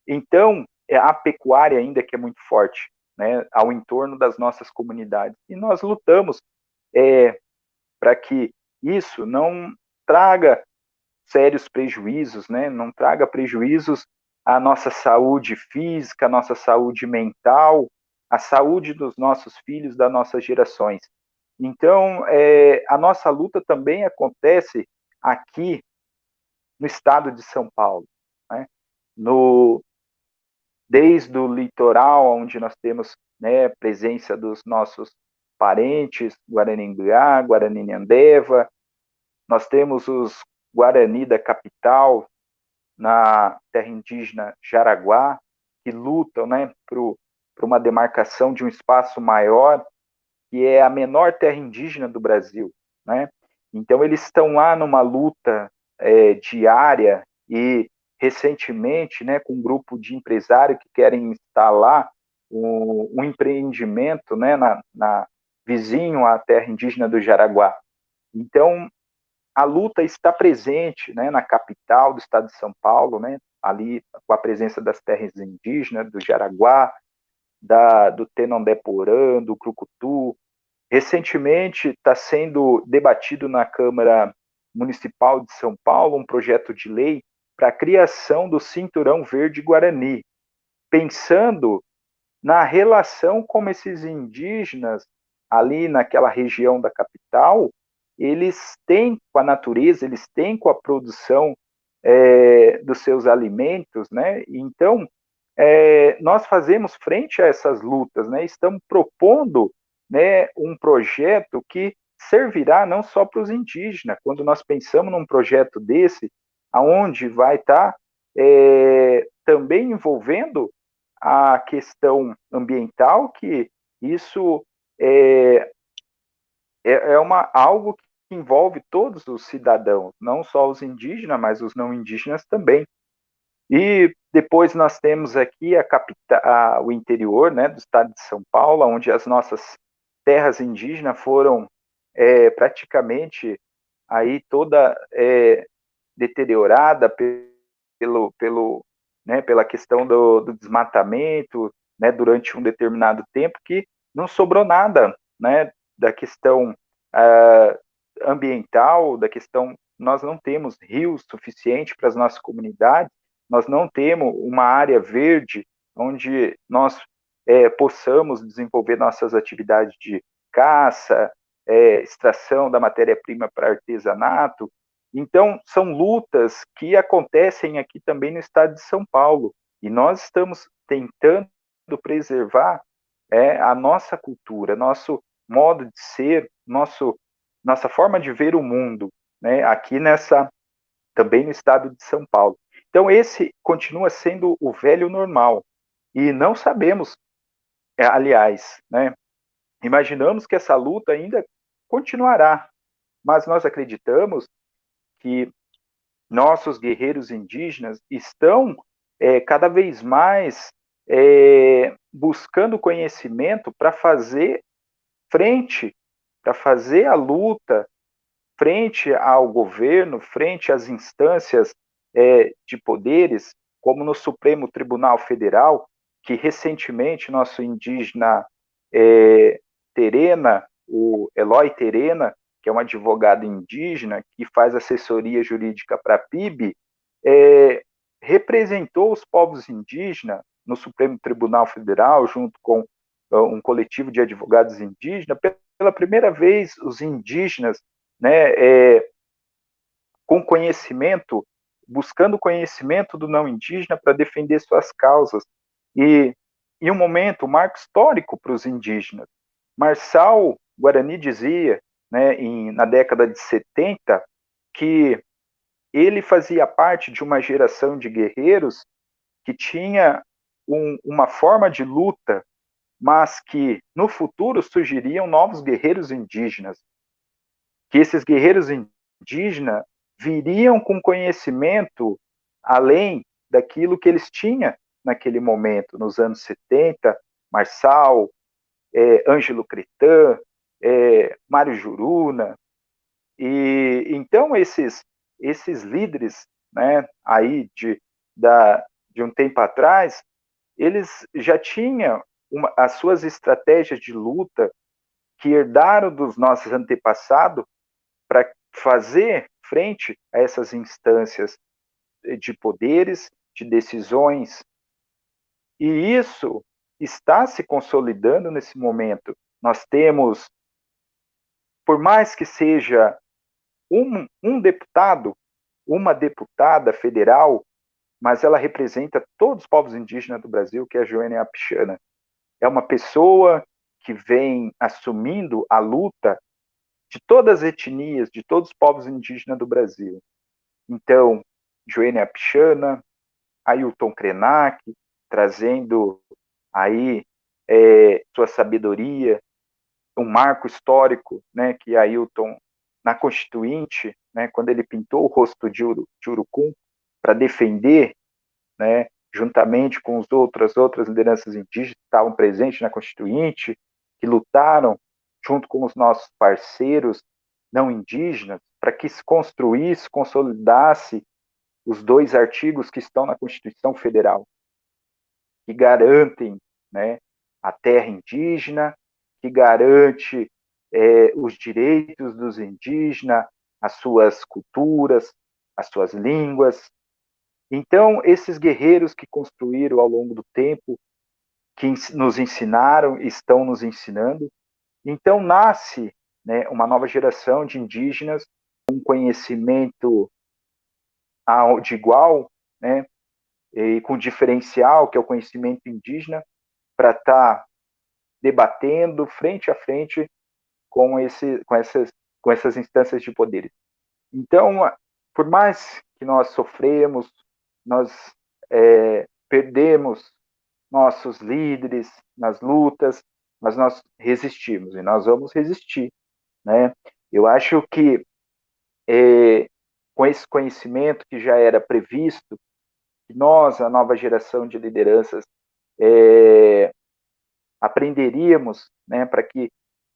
Então, a pecuária ainda que é muito forte, né, ao entorno das nossas comunidades. E nós lutamos para que isso não traga sérios prejuízos, né, não traga prejuízos à nossa saúde física, à nossa saúde mental, à saúde dos nossos filhos, das nossas gerações. Então, a nossa luta também acontece aqui no estado de São Paulo, né? Desde o litoral, onde nós temos, né, presença dos nossos parentes, Guarani-Mbiá, Guarani-Nyandeva, nós temos os Guarani da capital, na terra indígena Jaraguá, que lutam, né, por uma demarcação de um espaço maior, que é a menor terra indígena do Brasil, né? Então, eles estão lá numa luta diária e recentemente, né, com um grupo de empresários que querem instalar um empreendimento, né, na vizinho à terra indígena do Jaraguá. Então, a luta está presente, né, na capital do estado de São Paulo, né, ali com a presença das terras indígenas, do Jaraguá, do Tenondé-Porã, do Crucutu. Recentemente está sendo debatido na Câmara Municipal de São Paulo um projeto de lei para a criação do Cinturão Verde Guarani, pensando na relação como esses indígenas ali naquela região da capital, eles têm com a natureza, eles têm com a produção dos seus alimentos, né? Então, nós fazemos frente a essas lutas, né? Estamos propondo, né, um projeto que servirá não só para os indígenas. Quando nós pensamos num projeto desse, aonde vai estar também envolvendo a questão ambiental, que isso algo que envolve todos os cidadãos, não só os indígenas, mas os não indígenas também. E depois nós temos aqui o interior, né, do estado de São Paulo, onde as nossas terras indígenas foram praticamente aí toda deteriorada pela questão do desmatamento, né, durante um determinado tempo, que não sobrou nada, né, da questão ambiental, da questão, nós não temos rios suficientes para as nossas comunidades, nós não temos uma área verde onde nós possamos desenvolver nossas atividades de caça, extração da matéria-prima para artesanato. Então, são lutas que acontecem aqui também no estado de São Paulo, e nós estamos tentando preservar a nossa cultura, nosso modo de ser, nossa forma de ver o mundo, né, aqui também no estado de São Paulo. Então, esse continua sendo o velho normal. E não sabemos, aliás, né, imaginamos que essa luta ainda continuará, mas nós acreditamos que nossos guerreiros indígenas estão cada vez mais buscando conhecimento para fazer frente, para fazer a luta frente ao governo, frente às instâncias de poderes, como no Supremo Tribunal Federal, que recentemente nosso indígena Terena, o Eloy Terena, que é um advogado indígena que faz assessoria jurídica para a PIB, representou os povos indígenas no Supremo Tribunal Federal, junto com um coletivo de advogados indígenas. Pela primeira vez, os indígenas, né, com conhecimento, buscando conhecimento do não indígena para defender suas causas. E um momento, um marco histórico para os indígenas. Marçal Guarani dizia, né, na década de 70, que ele fazia parte de uma geração de guerreiros que tinha uma forma de luta, mas que no futuro surgiriam novos guerreiros indígenas, que esses guerreiros indígenas viriam com conhecimento além daquilo que eles tinham naquele momento, nos anos 70, Marçal, Ângelo Cretan, Mário Juruna. E então esses líderes, né, aí de um tempo atrás, eles já tinham as suas estratégias de luta que herdaram dos nossos antepassados para fazer frente a essas instâncias de poderes, de decisões. E isso está se consolidando nesse momento. Nós temos, por mais que seja um deputado, uma deputada federal, mas ela representa todos os povos indígenas do Brasil, que é a Joênia Apixana. É uma pessoa que vem assumindo a luta de todas as etnias, de todos os povos indígenas do Brasil. Então, Joênia Apixana, Ailton Krenak, trazendo aí sua sabedoria, um marco histórico, né, que Ailton, na Constituinte, né, quando ele pintou o rosto de Urucum para defender, né, juntamente com outras lideranças indígenas que estavam presentes na Constituinte, que lutaram junto com os nossos parceiros não indígenas para que se construísse, consolidasse os 2 artigos que estão na Constituição Federal, que garantem, né, a terra indígena, que garante os direitos dos indígenas, as suas culturas, as suas línguas. Então, esses guerreiros que construíram ao longo do tempo, que nos ensinaram, estão nos ensinando, então nasce, né, uma nova geração de indígenas com conhecimento de igual, né, e com diferencial, que é o conhecimento indígena, para estar debatendo frente a frente com essas instâncias de poderes. Então, por mais que nós sofremos, nós perdemos nossos líderes nas lutas, mas nós resistimos e nós vamos resistir, né? Eu acho que com esse conhecimento que já era previsto, que nós, a nova geração de lideranças, aprenderíamos, né, para que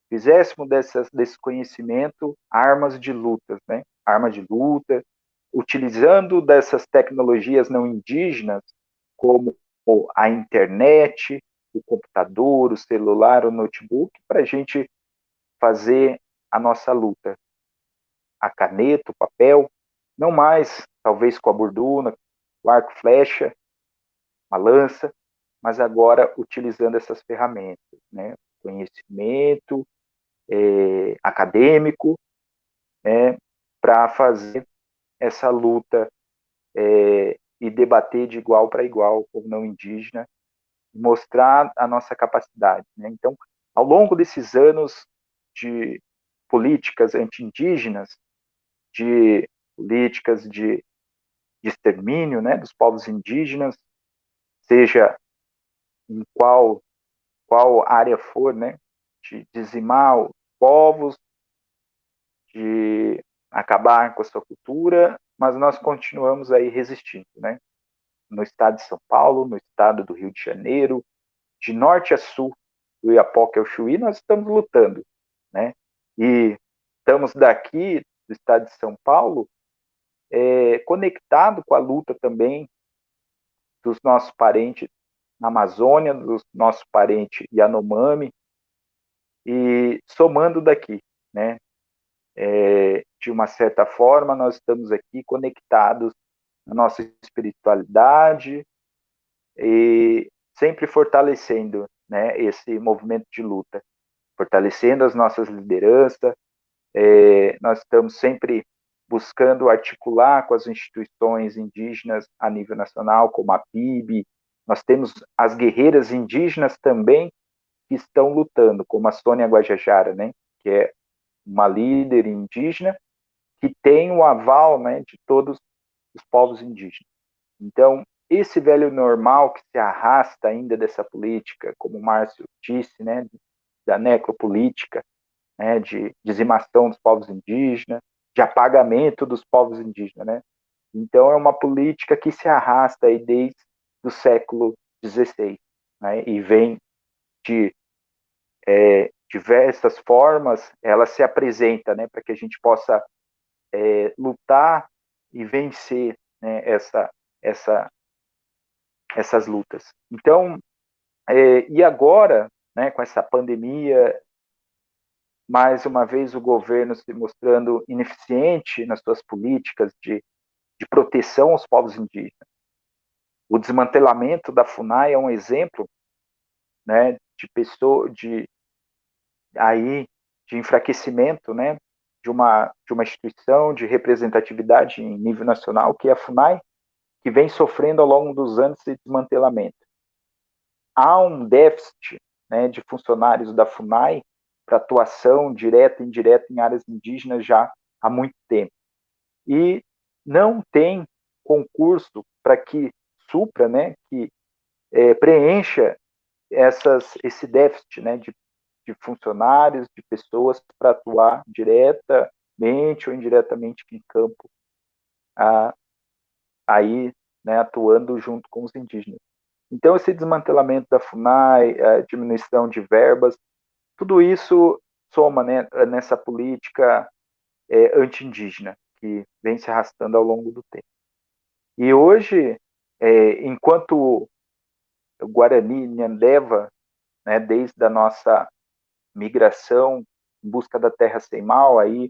fizéssemos desse conhecimento armas de luta, né? Armas de luta, utilizando dessas tecnologias não indígenas, como a internet, o computador, o celular, o notebook, para a gente fazer a nossa luta. A caneta, o papel, não mais, talvez com a borduna, o arco e flecha, a lança, mas agora utilizando essas ferramentas, né? Conhecimento acadêmico, né? Para fazer essa luta e debater de igual para igual com o não indígena mostrar a nossa capacidade, né? Então, ao longo desses anos de políticas anti-indígenas, de políticas de extermínio, né, dos povos indígenas, seja em qual área for, né, de dizimar os povos, de acabar com a sua cultura, mas nós continuamos aí resistindo, né? No estado de São Paulo, no estado do Rio de Janeiro, de norte a sul, do Iapoque ao Chuí, nós estamos lutando, né? E estamos daqui do estado de São Paulo conectado com a luta também dos nossos parentes na Amazônia, dos nossos parentes Yanomami, e somando daqui, né? De uma certa forma, nós estamos aqui conectados na nossa espiritualidade e sempre fortalecendo, né, esse movimento de luta, fortalecendo as nossas lideranças. Nós estamos sempre buscando articular com as instituições indígenas a nível nacional, como a PIB. Nós temos as guerreiras indígenas também que estão lutando, como a Sônia Guajajara, né, que é uma líder indígena que tem o aval, né, de todos os povos indígenas. Então, esse velho normal que se arrasta ainda dessa política, como o Márcio disse, né, da necropolítica, né, de dizimação dos povos indígenas, de apagamento dos povos indígenas, né? Então, é uma política que se arrasta aí desde o século XVI, né, e vem de diversas formas, ela se apresenta, né, para que a gente possa lutar e vencer, né, essas lutas. Então, e agora, né, com essa pandemia, mais uma vez o governo se mostrando ineficiente nas suas políticas de proteção aos povos indígenas. O desmantelamento da FUNAI é um exemplo, né, de enfraquecimento, né, de uma instituição de representatividade em nível nacional, que é a FUNAI, que vem sofrendo ao longo dos anos esse desmantelamento. Há um déficit, né, de funcionários da FUNAI para atuação direta e indireta em áreas indígenas já há muito tempo. E não tem concurso para que supra, né, que preencha esse déficit, né, de funcionários, de pessoas para atuar diretamente ou indiretamente em campo, aí, né, atuando junto com os indígenas. Então, esse desmantelamento da FUNAI, a diminuição de verbas, tudo isso soma, né, nessa política anti-indígena que vem se arrastando ao longo do tempo. E hoje, enquanto o Guarani Nhandeva, né, desde a nossa migração em busca da terra sem mal, aí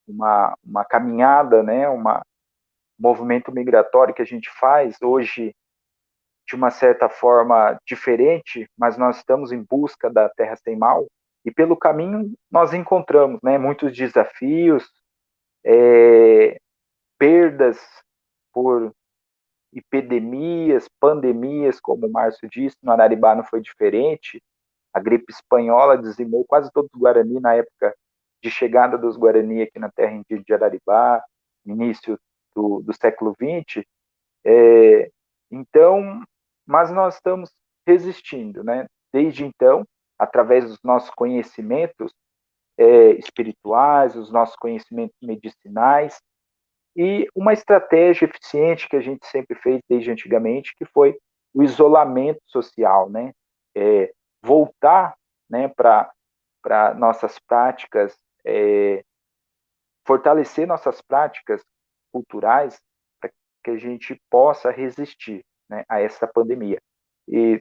uma caminhada, né, um movimento migratório que a gente faz hoje de uma certa forma diferente, mas nós estamos em busca da terra sem mal, e pelo caminho nós encontramos, né, muitos desafios, perdas por epidemias, pandemias, como o Márcio disse, no Araribá não foi diferente. A gripe espanhola dizimou quase todos os Guarani na época de chegada dos Guarani aqui na terra indígena de Araribá, início do século XX. Então, mas nós estamos resistindo, né? Desde então, através dos nossos conhecimentos espirituais, os nossos conhecimentos medicinais, e uma estratégia eficiente que a gente sempre fez desde antigamente, que foi o isolamento social, né? Voltar, né, para nossas práticas, fortalecer nossas práticas culturais para que a gente possa resistir, né, a essa pandemia. E,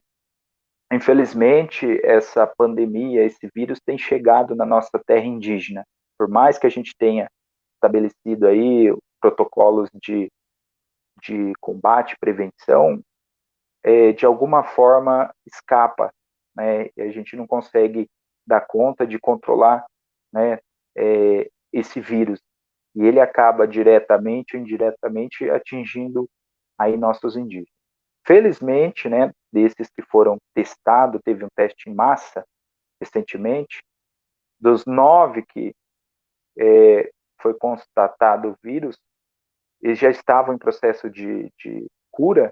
infelizmente, essa pandemia, esse vírus tem chegado na nossa terra indígena. Por mais que a gente tenha estabelecido aí protocolos de combate, prevenção, de alguma forma escapa, né? E a gente não consegue dar conta de controlar, né, esse vírus. E ele acaba diretamente ou indiretamente atingindo aí nossos indígenas. Felizmente, né, desses que foram testados, teve um teste em massa recentemente, dos 9 que foi constatado o vírus, eles já estavam em processo de cura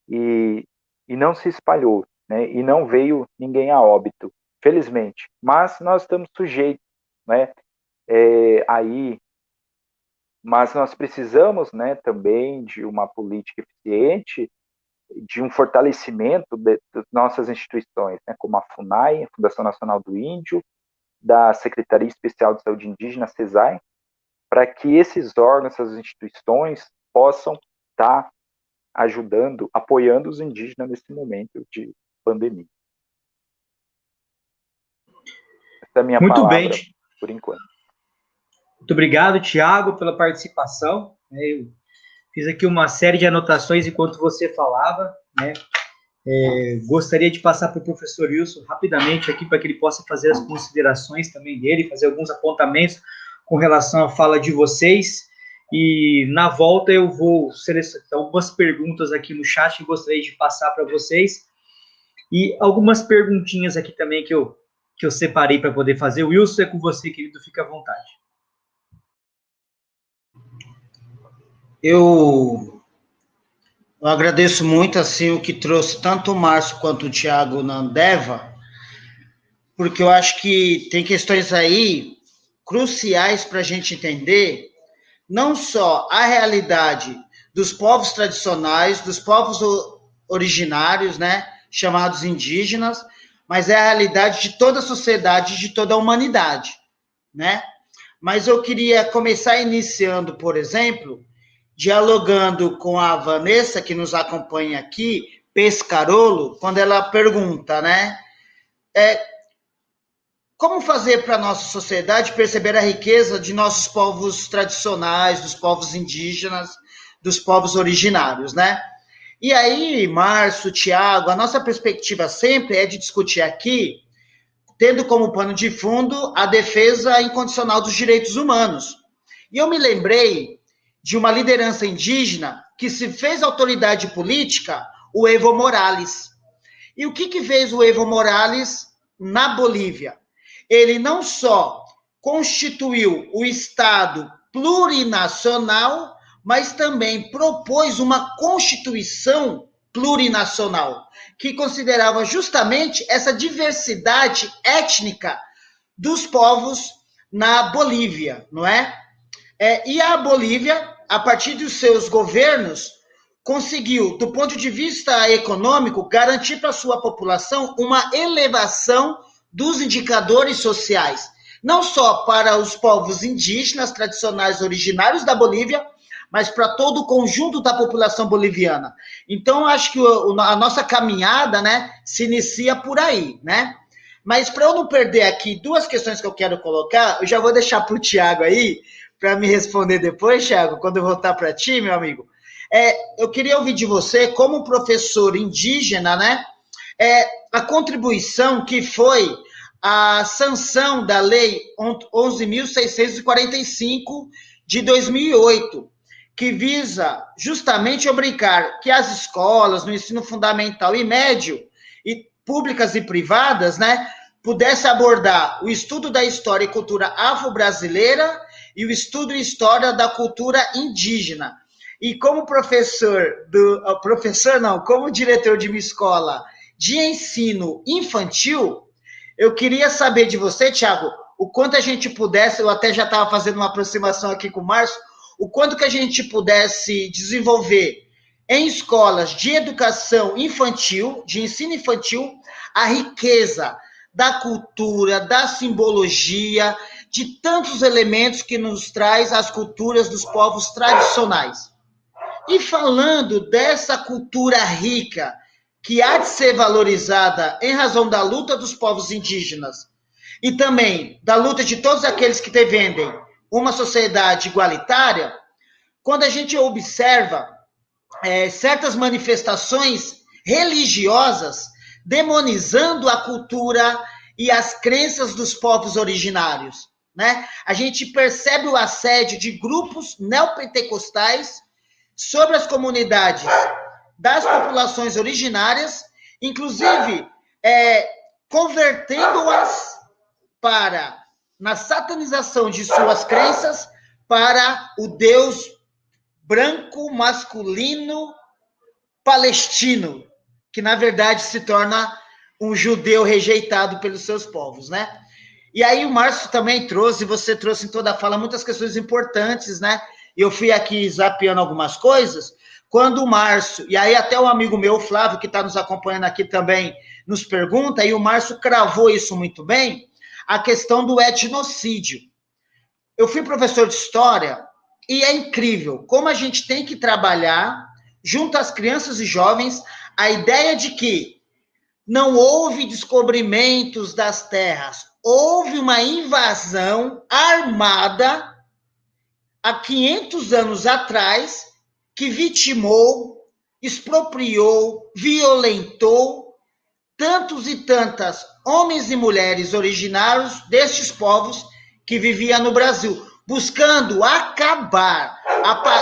e não se espalhou, né? E não veio ninguém a óbito, felizmente. Mas nós estamos sujeitos, né? Mas nós precisamos, né, também de uma política eficiente, de um fortalecimento das nossas instituições, né, como a FUNAI, a Fundação Nacional do Índio, da Secretaria Especial de Saúde Indígena, CESAI, para que esses órgãos, essas instituições possam estar ajudando, apoiando os indígenas nesse momento de pandemia. Essa é a minha Muito palavra, bem. por enquanto. Muito obrigado, Tiago, pela participação. Eu fiz aqui uma série de anotações enquanto você falava, né? Gostaria de passar para o professor Wilson rapidamente aqui para que ele possa fazer as considerações também dele, fazer alguns apontamentos com relação à fala de vocês. E na volta eu vou selecionar algumas perguntas aqui no chat que gostaria de passar para vocês. E algumas perguntinhas aqui também que eu separei para poder fazer. O Wilson, é com você, querido, fica à vontade. Eu agradeço muito assim o que trouxe tanto o Márcio quanto o Tiago na Andeva, porque eu acho que tem questões aí cruciais para a gente entender não só a realidade dos povos tradicionais, dos povos originários, né, chamados indígenas, mas é a realidade de toda a sociedade, de toda a humanidade, né? Mas eu queria começar iniciando, por exemplo, dialogando com a Vanessa, que nos acompanha aqui, Pescarolo, quando ela pergunta, né? Como fazer para a nossa sociedade perceber a riqueza de nossos povos tradicionais, dos povos indígenas, dos povos originários, né? E aí, Márcio, Tiago, a nossa perspectiva sempre é de discutir aqui, tendo como pano de fundo a defesa incondicional dos direitos humanos. E eu me lembrei de uma liderança indígena que se fez autoridade política, o Evo Morales. E o que fez o Evo Morales na Bolívia? Ele não só constituiu o Estado plurinacional, mas também propôs uma Constituição plurinacional, que considerava justamente essa diversidade étnica dos povos na Bolívia, não é? E a Bolívia, a partir dos seus governos, conseguiu, do ponto de vista econômico, garantir para a sua população uma elevação dos indicadores sociais, não só para os povos indígenas tradicionais originários da Bolívia, mas para todo o conjunto da população boliviana. Então, acho que a nossa caminhada, né, se inicia por aí, né? Mas para eu não perder aqui duas questões que eu quero colocar, eu já vou deixar para o Tiago aí, para me responder depois, Tiago, quando eu voltar para ti, meu amigo. Eu queria ouvir de você, como professor indígena, né, a contribuição que foi a sanção da Lei 11.645 de 2008, que visa justamente obrigar que as escolas, no ensino fundamental e médio, e públicas e privadas, né, pudessem abordar o estudo da história e cultura afro-brasileira e o estudo e história da cultura indígena. E como como diretor de uma escola de ensino infantil, eu queria saber de você, Tiago, o quanto a gente pudesse, eu até já estava fazendo uma aproximação aqui com o Márcio, o quanto que a gente pudesse desenvolver em escolas de educação infantil, de ensino infantil, a riqueza da cultura, da simbologia, de tantos elementos que nos traz as culturas dos povos tradicionais. E falando dessa cultura rica, que há de ser valorizada em razão da luta dos povos indígenas e também da luta de todos aqueles que defendem uma sociedade igualitária, quando a gente observa certas manifestações religiosas demonizando a cultura e as crenças dos povos originários, né? A gente percebe o assédio de grupos neopentecostais sobre as comunidades das populações originárias inclusive convertendo-as na satanização de suas crenças para o Deus branco, masculino, palestino, que na verdade se torna um judeu rejeitado pelos seus povos, né? E aí o Márcio também trouxe, você trouxe em toda a fala muitas questões importantes, né? Eu fui aqui zapeando algumas coisas, quando o Márcio, e aí até um amigo meu, o Flávio, que está nos acompanhando aqui também, nos pergunta, e o Márcio cravou isso muito bem, a questão do etnocídio. Eu fui professor de história, e é incrível como a gente tem que trabalhar, junto às crianças e jovens, a ideia de que não houve descobrimentos das terras, houve uma invasão armada há 500 anos atrás que vitimou, expropriou, violentou tantos e tantas homens e mulheres originários destes povos que viviam no Brasil, buscando acabar,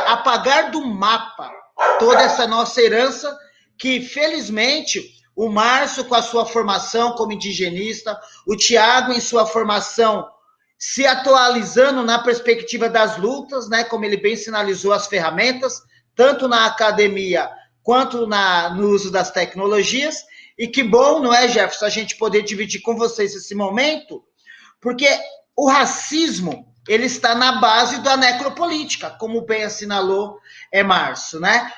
apagar do mapa toda essa nossa herança que, felizmente, o Márcio, com a sua formação como indigenista, o Tiago, em sua formação, se atualizando na perspectiva das lutas, né, como ele bem sinalizou as ferramentas, tanto na academia quanto no uso das tecnologias. E que bom, não é, Jefferson, a gente poder dividir com vocês esse momento, porque o racismo, ele está na base da necropolítica, como bem assinalou Márcio, né?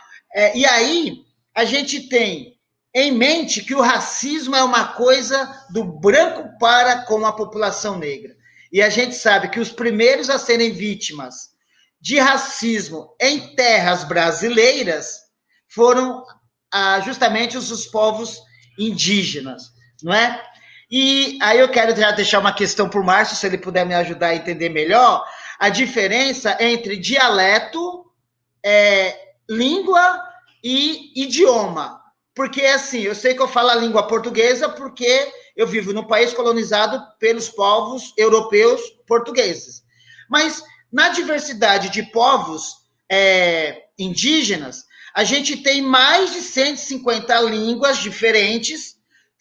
E aí, a gente tem em mente que o racismo é uma coisa do branco para com a população negra. E a gente sabe que os primeiros a serem vítimas de racismo em terras brasileiras foram justamente os povos indígenas, não é? E aí eu quero já deixar uma questão para o Márcio, se ele puder me ajudar a entender melhor, a diferença entre dialeto, língua e idioma. Porque, assim, eu sei que eu falo a língua portuguesa porque eu vivo num país colonizado pelos povos europeus portugueses. Mas, na diversidade de povos indígenas, a gente tem mais de 150 línguas diferentes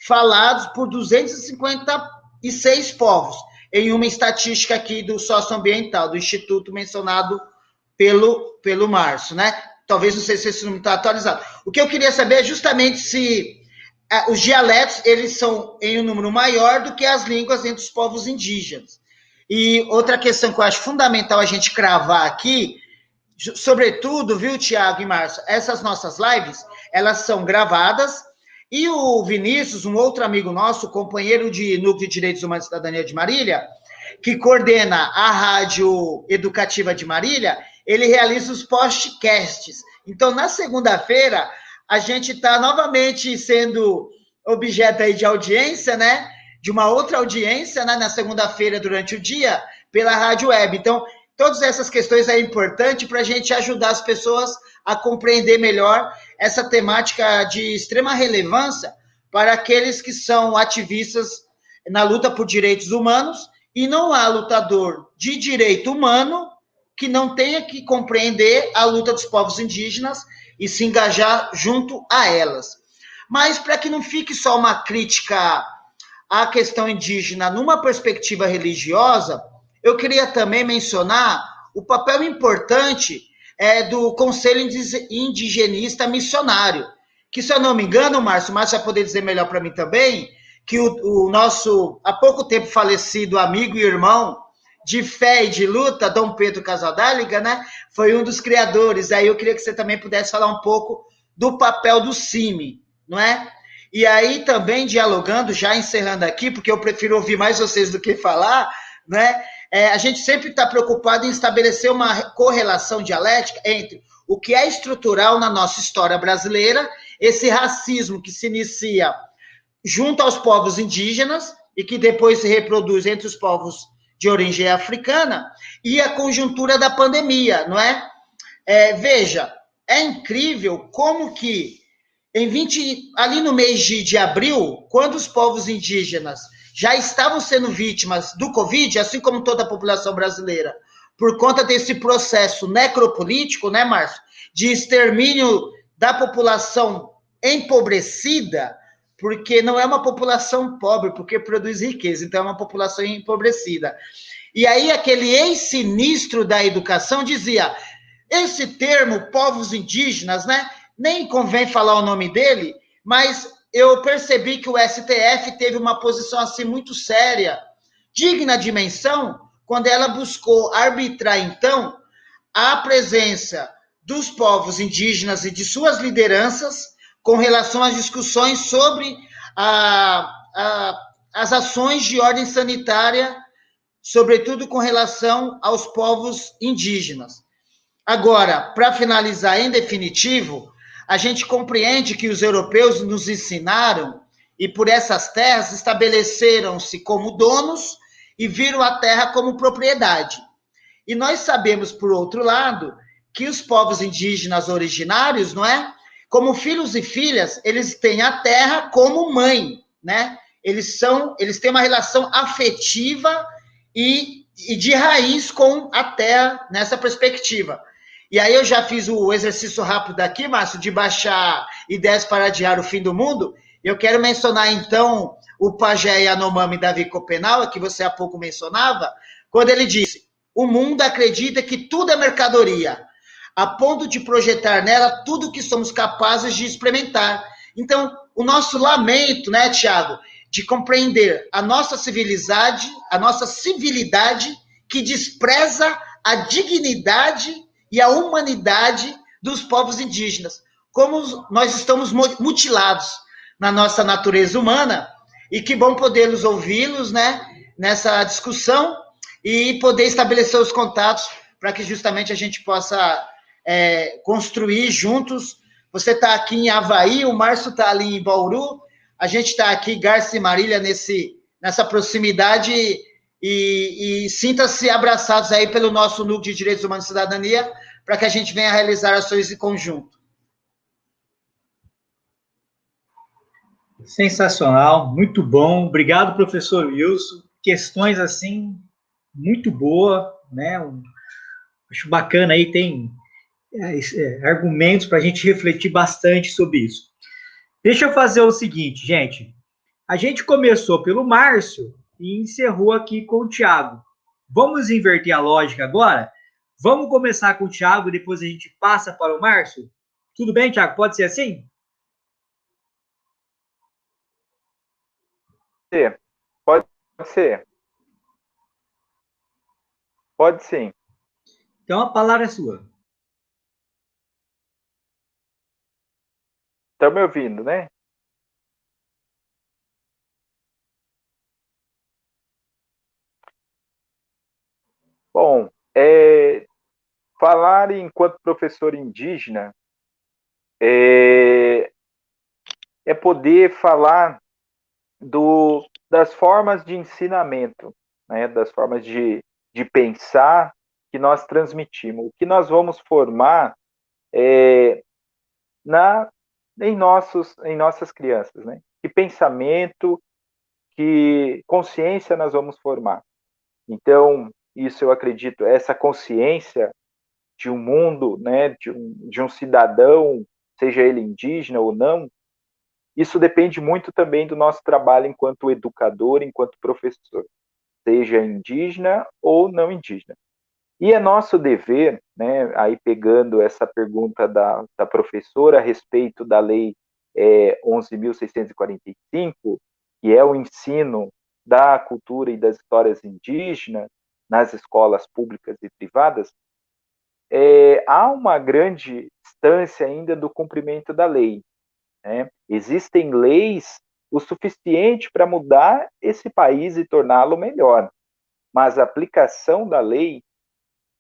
faladas por 256 povos, em uma estatística aqui do socioambiental, do Instituto mencionado pelo Márcio, né? Talvez, não sei se esse número está atualizado. O que eu queria saber é justamente se os dialetos, eles são em um número maior do que as línguas entre os povos indígenas. E outra questão que eu acho fundamental a gente cravar aqui, sobretudo, viu, Tiago e Márcio, essas nossas lives, elas são gravadas, e o Vinícius, um outro amigo nosso, companheiro de Núcleo de Direitos Humanos e Cidadania de Marília, que coordena a Rádio Educativa de Marília, ele realiza os podcasts. Então, na segunda-feira, a gente está novamente sendo objeto aí de audiência, né? De uma outra audiência, né? Na segunda-feira, durante o dia, pela Rádio Web. Então, todas essas questões é importante para a gente ajudar as pessoas a compreender melhor essa temática de extrema relevância para aqueles que são ativistas na luta por direitos humanos, e não há lutador de direito humano que não tenha que compreender a luta dos povos indígenas e se engajar junto a elas. Mas, para que não fique só uma crítica à questão indígena numa perspectiva religiosa, eu queria também mencionar o papel importante do Conselho Indigenista Missionário, que, se eu não me engano, Márcio vai poder dizer melhor para mim também, que o nosso, há pouco tempo falecido amigo e irmão de fé e de luta, Dom Pedro Casaldáliga, né, foi um dos criadores. Aí eu queria que você também pudesse falar um pouco do papel do CIMI, não é? E aí também dialogando, já encerrando aqui, porque eu prefiro ouvir mais vocês do que falar, né? A gente sempre está preocupado em estabelecer uma correlação dialética entre o que é estrutural na nossa história brasileira, esse racismo que se inicia junto aos povos indígenas e que depois se reproduz entre os povos de origem africana, e a conjuntura da pandemia, não é? Veja, é incrível como que ali no mês de abril, quando os povos indígenas já estavam sendo vítimas do Covid, assim como toda a população brasileira, por conta desse processo necropolítico, né, Márcio, de extermínio da população empobrecida, porque não é uma população pobre, porque produz riqueza, então é uma população empobrecida. E aí aquele ex-ministro da educação dizia, esse termo, povos indígenas, né, nem convém falar o nome dele, mas eu percebi que o STF teve uma posição assim muito séria, digna de menção, quando ela buscou arbitrar, então, a presença dos povos indígenas e de suas lideranças com relação às discussões sobre as ações de ordem sanitária, sobretudo com relação aos povos indígenas. Agora, para finalizar em definitivo, a gente compreende que os europeus nos ensinaram e por essas terras estabeleceram-se como donos e viram a terra como propriedade. E nós sabemos, por outro lado, que os povos indígenas originários, não é? Como filhos e filhas, eles têm a terra como mãe, né? Eles têm uma relação afetiva e de raiz com a terra nessa perspectiva. E aí eu já fiz o exercício rápido aqui, Márcio, de baixar ideias para adiar o fim do mundo. Eu quero mencionar, então, o pajé Yanomami Davi Copenaua, que você há pouco mencionava, quando ele disse, o mundo acredita que tudo é mercadoria, a ponto de projetar nela tudo que somos capazes de experimentar. Então, o nosso lamento, né, Tiago, de compreender a nossa civilidade que despreza a dignidade e a humanidade dos povos indígenas. Como nós estamos mutilados na nossa natureza humana, e que bom podê-los ouvi-los, né, nessa discussão e poder estabelecer os contatos para que justamente a gente possa construir juntos. Você está aqui em Avaí, o Márcio está ali em Bauru, a gente está aqui, Garça e Marília, nessa proximidade, e sinta-se abraçados aí pelo nosso Núcleo de Direitos Humanos e Cidadania, para que a gente venha realizar ações em conjunto. Sensacional, muito bom. Obrigado, professor Wilson. Questões, assim, muito boa, né? Acho bacana aí, tem argumentos para a gente refletir bastante sobre isso. Deixa eu fazer o seguinte, gente. A gente começou pelo Márcio e encerrou aqui com o Tiago. Vamos inverter a lógica agora? Vamos começar com o Tiago, depois a gente passa para o Márcio? Tudo bem, Tiago? Pode ser assim? Pode ser. Pode sim. Então a palavra é sua. Estão me ouvindo, né? Bom, falar enquanto professor indígena é poder falar das formas de ensinamento, né, das formas de pensar que nós transmitimos, o que nós vamos formar em nossas crianças, né? Que pensamento, que consciência nós vamos formar. Então, isso eu acredito, essa consciência de um mundo, né, de um cidadão, seja ele indígena ou não, isso depende muito também do nosso trabalho enquanto educador, enquanto professor, seja indígena ou não indígena. E é nosso dever, né, aí pegando essa pergunta da professora a respeito da Lei 11.645, que é o ensino da cultura e das histórias indígenas nas escolas públicas e privadas, há uma grande distância ainda do cumprimento da lei. Né? Existem leis o suficiente para mudar esse país e torná-lo melhor, mas a aplicação da lei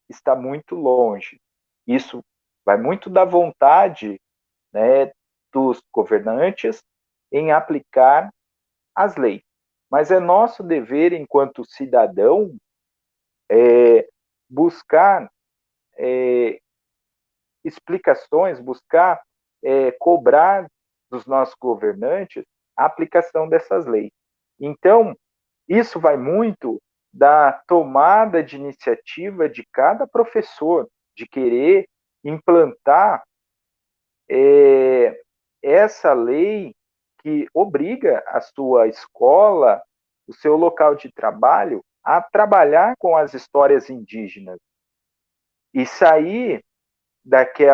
está muito longe. Isso vai muito da vontade, né, dos governantes em aplicar as leis. Mas é nosso dever, enquanto cidadão, buscar explicações, buscar cobrar dos nossos governantes a aplicação dessas leis. Então, isso vai muito da tomada de iniciativa de cada professor, de querer implantar essa lei que obriga a sua escola, o seu local de trabalho, a trabalhar com as histórias indígenas e sair daquele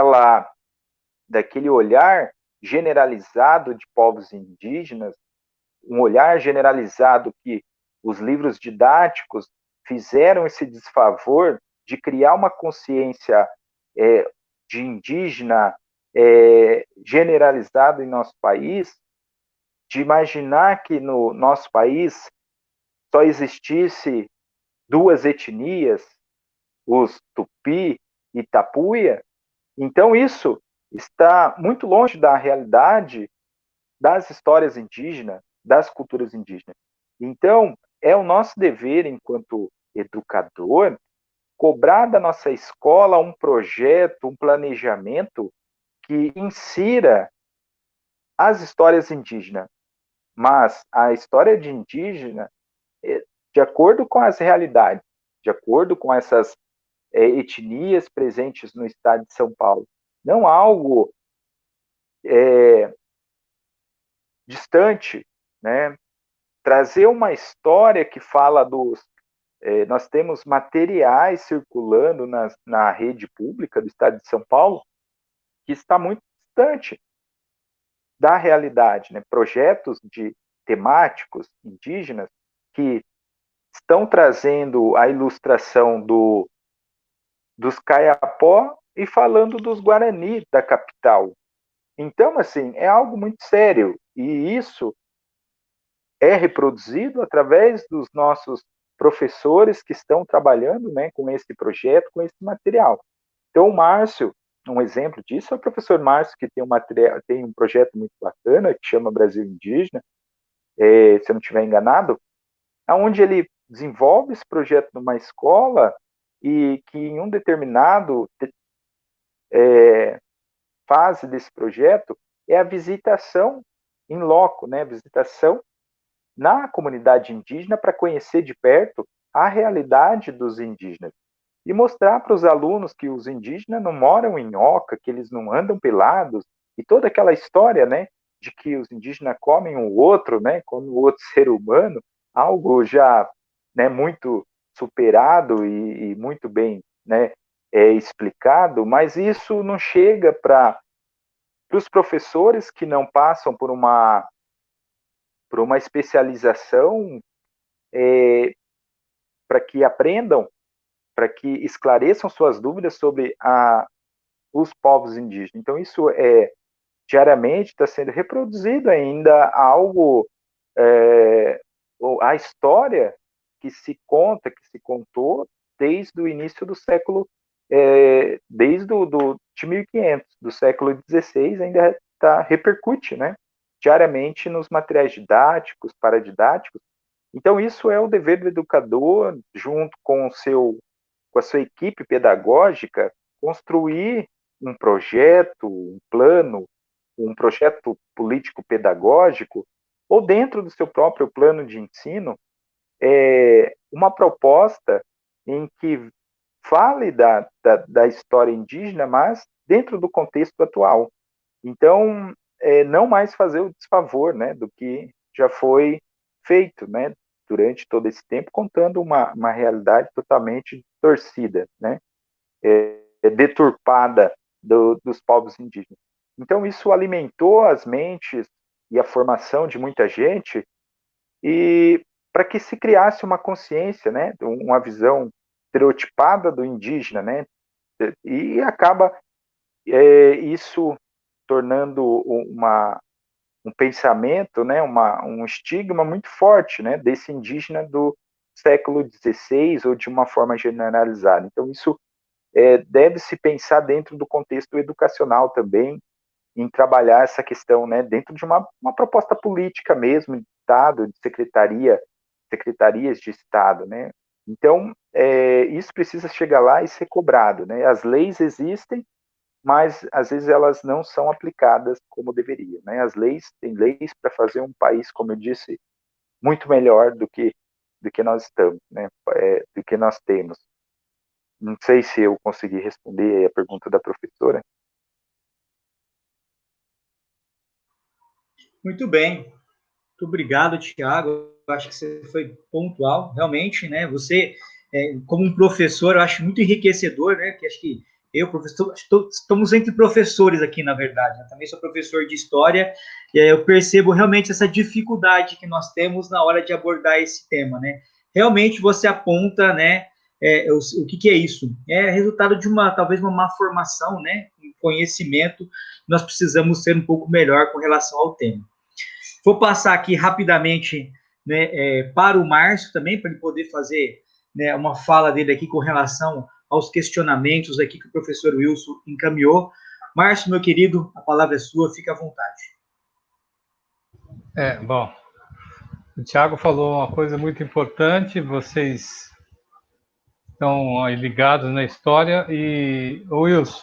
olhar generalizado de povos indígenas, um olhar generalizado que os livros didáticos fizeram esse desfavor de criar uma consciência de indígena generalizado em nosso país, de imaginar que no nosso país só existisse duas etnias, os Tupi e Tapuia. Então isso está muito longe da realidade das histórias indígenas, das culturas indígenas. Então, é o nosso dever, enquanto educador, cobrar da nossa escola um projeto, um planejamento que insira as histórias indígenas. Mas a história de indígena, de acordo com as realidades, de acordo com essas etnias presentes no estado de São Paulo, não algo distante, né? Trazer uma história que fala dos... nós temos materiais circulando na rede pública do estado de São Paulo que está muito distante da realidade, né? Projetos temáticos indígenas que estão trazendo a ilustração dos Kayapó e falando dos Guarani da capital. Então, assim, é algo muito sério e isso é reproduzido através dos nossos professores que estão trabalhando, né, com esse projeto, com esse material. Então, o Márcio, um exemplo disso é o professor Márcio, que tem um projeto muito bacana, que chama Brasil Indígena, se eu não estiver enganado, onde ele desenvolve esse projeto numa escola e que em um determinado fase desse projeto é a visitação em loco, né, visitação na comunidade indígena para conhecer de perto a realidade dos indígenas e mostrar para os alunos que os indígenas não moram em oca, que eles não andam pelados e toda aquela história, né, de que os indígenas comem o outro, né, comem o outro ser humano, algo já, né, muito superado e muito bem, né, explicado, mas isso não chega para os professores que não passam por uma especialização para que aprendam, para que esclareçam suas dúvidas sobre os povos indígenas. Então, isso diariamente está sendo reproduzido ainda algo, a história que se conta, que se contou desde o início do século, desde de 1500, do século XVI, ainda repercute, né, diariamente nos materiais didáticos, paradidáticos. Então, isso é o dever do educador, junto com a sua equipe pedagógica, construir um projeto, um plano, um projeto político-pedagógico, ou dentro do seu próprio plano de ensino, uma proposta em que fale da história indígena, mas dentro do contexto atual. Então, não mais fazer o desfavor, né, do que já foi feito, né, durante todo esse tempo, contando uma realidade totalmente torcida, né, deturpada dos povos indígenas. Então, isso alimentou as mentes e a formação de muita gente e para que se criasse uma consciência, né, uma visão estereotipada do indígena, né, e acaba isso tornando um pensamento, né, um estigma muito forte, né, desse indígena do século XVI ou de uma forma generalizada. Então, isso deve se pensar dentro do contexto educacional também, em trabalhar essa questão, né, dentro de uma proposta política mesmo, de Estado, de secretarias de Estado, né. Então, isso precisa chegar lá e ser cobrado, né. As leis existem, mas às vezes elas não são aplicadas como deveriam, né. As leis, tem leis para fazer um país, como eu disse, muito melhor do que nós estamos, né, do que nós temos. Não sei se eu consegui responder a pergunta da professora. Muito bem. Muito obrigado, Tiago. Acho que você foi pontual, realmente, né? Você, como um professor, eu acho muito enriquecedor, né? Que acho que eu, professor, estamos entre professores aqui, na verdade. Né? Também sou professor de história e aí eu percebo realmente essa dificuldade que nós temos na hora de abordar esse tema, né? Realmente você aponta, né? O que é isso? É resultado de talvez uma má formação, né? Um conhecimento. Nós precisamos ser um pouco melhor com relação ao tema. Vou passar aqui rapidamente, né, para o Márcio também, para ele poder fazer, né, uma fala dele aqui com relação aos questionamentos aqui que o professor Wilson encaminhou. Márcio, meu querido, a palavra é sua, fique à vontade. Bom, o Tiago falou uma coisa muito importante, vocês estão aí ligados na história, e, Wilson,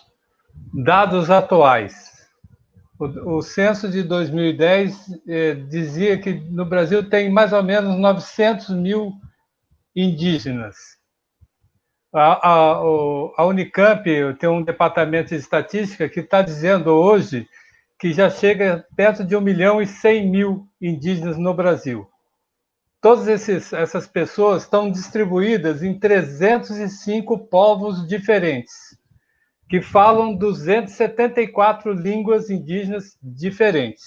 dados atuais. O censo de 2010 dizia que no Brasil tem mais ou menos 900 mil indígenas. A Unicamp tem um departamento de estatística que está dizendo hoje que já chega perto de 1.100.000 indígenas no Brasil. Todas essas pessoas estão distribuídas em 305 povos diferentes, que falam 274 línguas indígenas diferentes.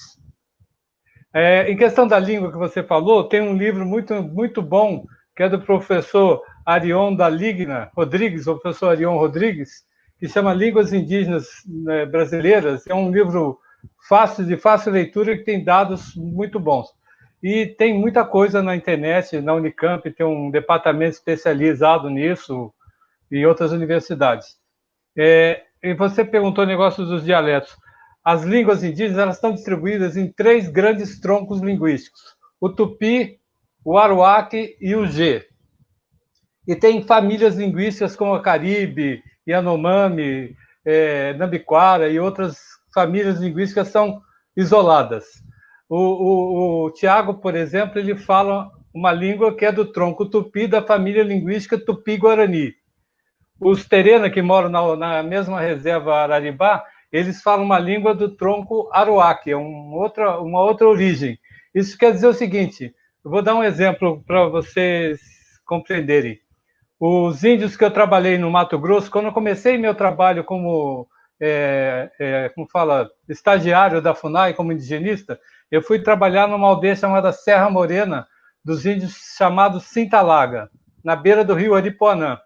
Em questão da língua que você falou, tem um livro muito, muito bom, que é do professor Arion da Ligna Rodrigues, o professor Arion Rodrigues, que chama Línguas Indígenas Brasileiras. É um livro de fácil leitura, que tem dados muito bons. E tem muita coisa na internet, na Unicamp, tem um departamento especializado nisso, e outras universidades. E você perguntou o negócio dos dialetos. As línguas indígenas, elas estão distribuídas em 3 grandes troncos linguísticos: o Tupi, o Aruaque e o G. E tem famílias linguísticas como a Caribe, Yanomami, Nambiquara e outras famílias linguísticas são isoladas. O Tiago, por exemplo, ele fala uma língua que é do tronco Tupi, da família linguística Tupi-Guarani. Os Terena, que moram na mesma reserva Araribá, eles falam uma língua do tronco Aruaque, uma outra origem. Isso quer dizer o seguinte, eu vou dar um exemplo para vocês compreenderem. Os índios que eu trabalhei no Mato Grosso, quando eu comecei meu trabalho como estagiário da FUNAI, como indigenista, eu fui trabalhar numa aldeia chamada Serra Morena, dos índios chamados Sintalaga, na beira do rio Aripuanã.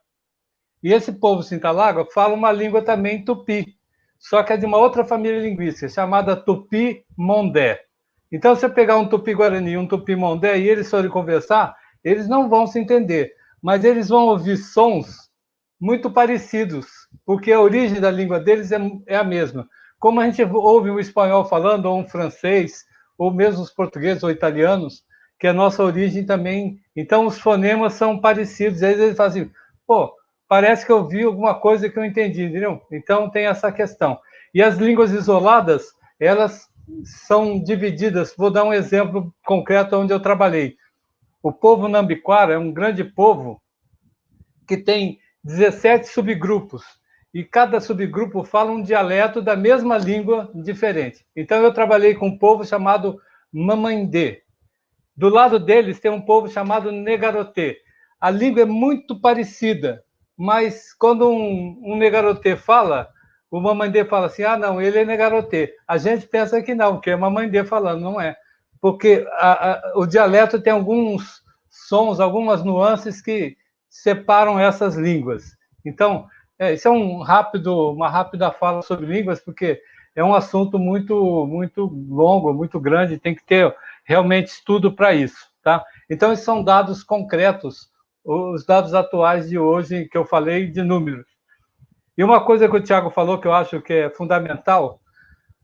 E esse povo Sintalaga fala uma língua também tupi, só que é de uma outra família linguística, chamada Tupi-Mondé. Então, se eu pegar um Tupi-Guarani e um Tupi-Mondé e eles forem conversar, eles não vão se entender, mas eles vão ouvir sons muito parecidos, porque a origem da língua deles é a mesma. Como a gente ouve um espanhol falando, ou um francês, ou mesmo os portugueses ou italianos, que a nossa origem também... Então, os fonemas são parecidos. Aí eles fazem assim, parece que eu vi alguma coisa que eu entendi, entendeu? Então, tem essa questão. E as línguas isoladas, elas são divididas. Vou dar um exemplo concreto onde eu trabalhei. O povo Nambiquara é um grande povo que tem 17 subgrupos. E cada subgrupo fala um dialeto da mesma língua diferente. Então, eu trabalhei com um povo chamado Mamandê. Do lado deles tem um povo chamado Negarotê. A língua é muito parecida, mas quando um Negarotê fala, o Mamandê fala assim, não, ele é Negarotê. A gente pensa que não, que é Mamandê falando, não é. Porque o dialeto tem alguns sons, algumas nuances que separam essas línguas. Então, isso é uma rápida fala sobre línguas, porque é um assunto muito, muito longo, muito grande, tem que ter realmente estudo para isso, tá? Então, esses são dados concretos, os dados atuais de hoje, que eu falei de números. E uma coisa que o Tiago falou, que eu acho que é fundamental,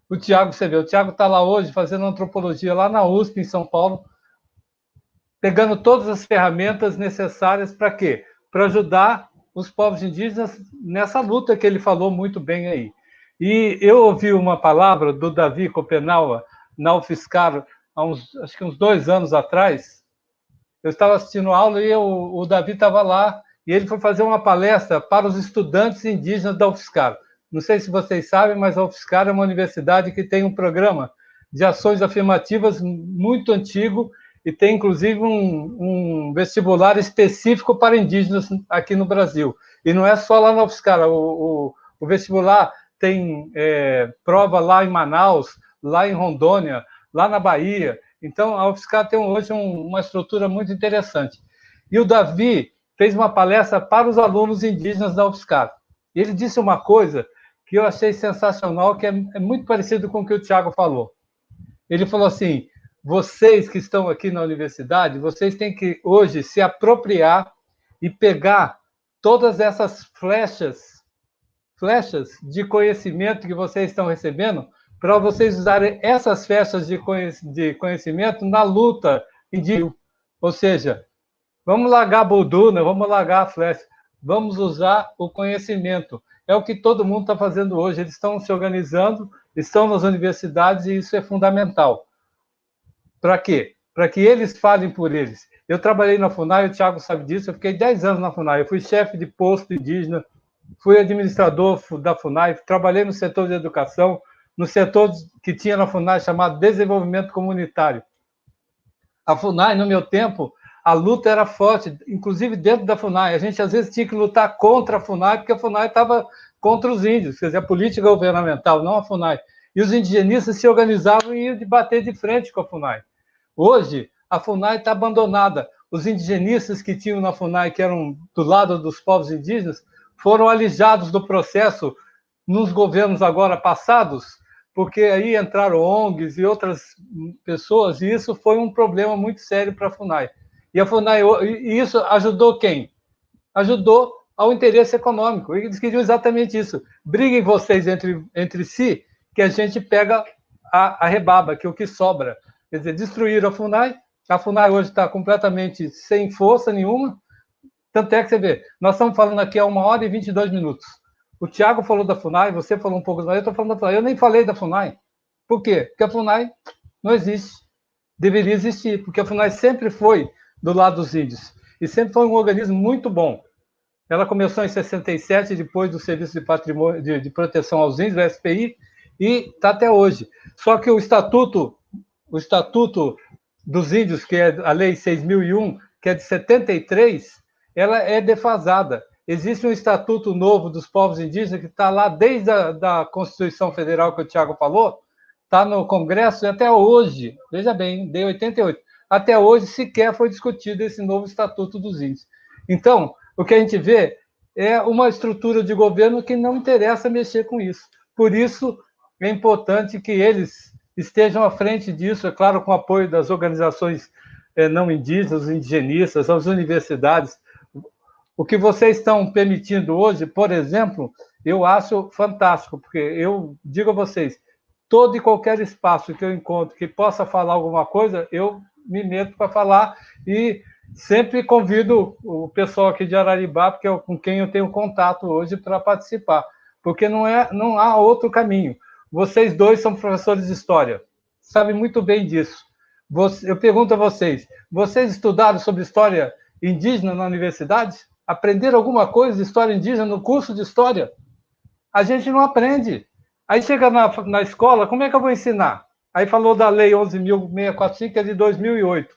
o Tiago está lá hoje fazendo antropologia lá na USP, em São Paulo, pegando todas as ferramentas necessárias para quê? Para ajudar os povos indígenas nessa luta que ele falou muito bem aí. E eu ouvi uma palavra do Davi Copenaua, na UFSCar, acho que uns 2 anos atrás. Eu estava assistindo aula e o Davi estava lá, e ele foi fazer uma palestra para os estudantes indígenas da UFSCar. Não sei se vocês sabem, mas a UFSCar é uma universidade que tem um programa de ações afirmativas muito antigo e tem, inclusive, um vestibular específico para indígenas aqui no Brasil. E não é só lá na UFSCar, o vestibular tem prova lá em Manaus, lá em Rondônia, lá na Bahia. Então, a UFSCar tem hoje uma estrutura muito interessante. E o Davi fez uma palestra para os alunos indígenas da UFSCar. E ele disse uma coisa que eu achei sensacional, que é muito parecido com o que o Tiago falou. Ele falou assim, vocês que estão aqui na universidade, vocês têm que, hoje, se apropriar e pegar todas essas flechas de conhecimento que vocês estão recebendo para vocês usarem essas flechas de conhecimento na luta indígena. Ou seja, vamos largar a Buduna, vamos largar a flecha, vamos usar o conhecimento. É o que todo mundo está fazendo hoje. Eles estão se organizando, estão nas universidades e isso é fundamental. Para quê? Para que eles falem por eles. Eu trabalhei na FUNAI, o Tiago sabe disso, eu fiquei 10 anos na FUNAI. Eu fui chefe de posto indígena, fui administrador da FUNAI, trabalhei no setor de educação, no setor que tinha na FUNAI chamado Desenvolvimento Comunitário. A FUNAI, no meu tempo, a luta era forte, inclusive dentro da FUNAI. A gente, às vezes, tinha que lutar contra a FUNAI, porque a FUNAI estava contra os índios, quer dizer, a política governamental, não a FUNAI. E os indigenistas se organizavam e iam bater de frente com a FUNAI. Hoje, a FUNAI está abandonada. Os indigenistas que tinham na FUNAI, que eram do lado dos povos indígenas, foram alijados do processo nos governos agora passados, porque aí entraram ONGs e outras pessoas, e isso foi um problema muito sério para a FUNAI. E a FUNAI, e isso ajudou quem? Ajudou ao interesse econômico. Eles queriam exatamente isso. Briguem vocês entre si, que a gente pega a rebaba, que é o que sobra. Quer dizer, destruíram a FUNAI hoje está completamente sem força nenhuma, tanto é que você vê, nós estamos falando aqui há 1h e 22 minutos. O Tiago falou da FUNAI, você falou um pouco da FUNAI, eu estou falando da FUNAI. Eu nem falei da FUNAI. Por quê? Porque a FUNAI não existe. Deveria existir, porque a FUNAI sempre foi do lado dos índios. E sempre foi um organismo muito bom. Ela começou em 67, depois do Serviço de Patrimônio de Proteção aos Índios, o SPI, e está até hoje. Só que o Estatuto dos Índios, que é a Lei 6.001, que é de 73, ela é defasada. Existe um Estatuto novo dos povos indígenas que está lá desde a Constituição Federal que o Tiago falou, está no Congresso e até hoje, veja bem, de 88, até hoje sequer foi discutido esse novo Estatuto dos Índios. Então, o que a gente vê é uma estrutura de governo que não interessa mexer com isso. Por isso, é importante que eles estejam à frente disso, é claro, com o apoio das organizações não indígenas, os indigenistas, as universidades. O que vocês estão permitindo hoje, por exemplo, eu acho fantástico, porque eu digo a vocês, todo e qualquer espaço que eu encontro que possa falar alguma coisa, eu me meto para falar e sempre convido o pessoal aqui de Araribá, porque com quem eu tenho contato hoje, para participar, porque não há outro caminho. Vocês dois são professores de história, sabem muito bem disso. Eu pergunto a vocês estudaram sobre história indígena na universidade? Aprenderam alguma coisa de história indígena no curso de história? A gente não aprende. Aí chega na escola, como é que eu vou ensinar? Aí falou da Lei 11.645, que é de 2008.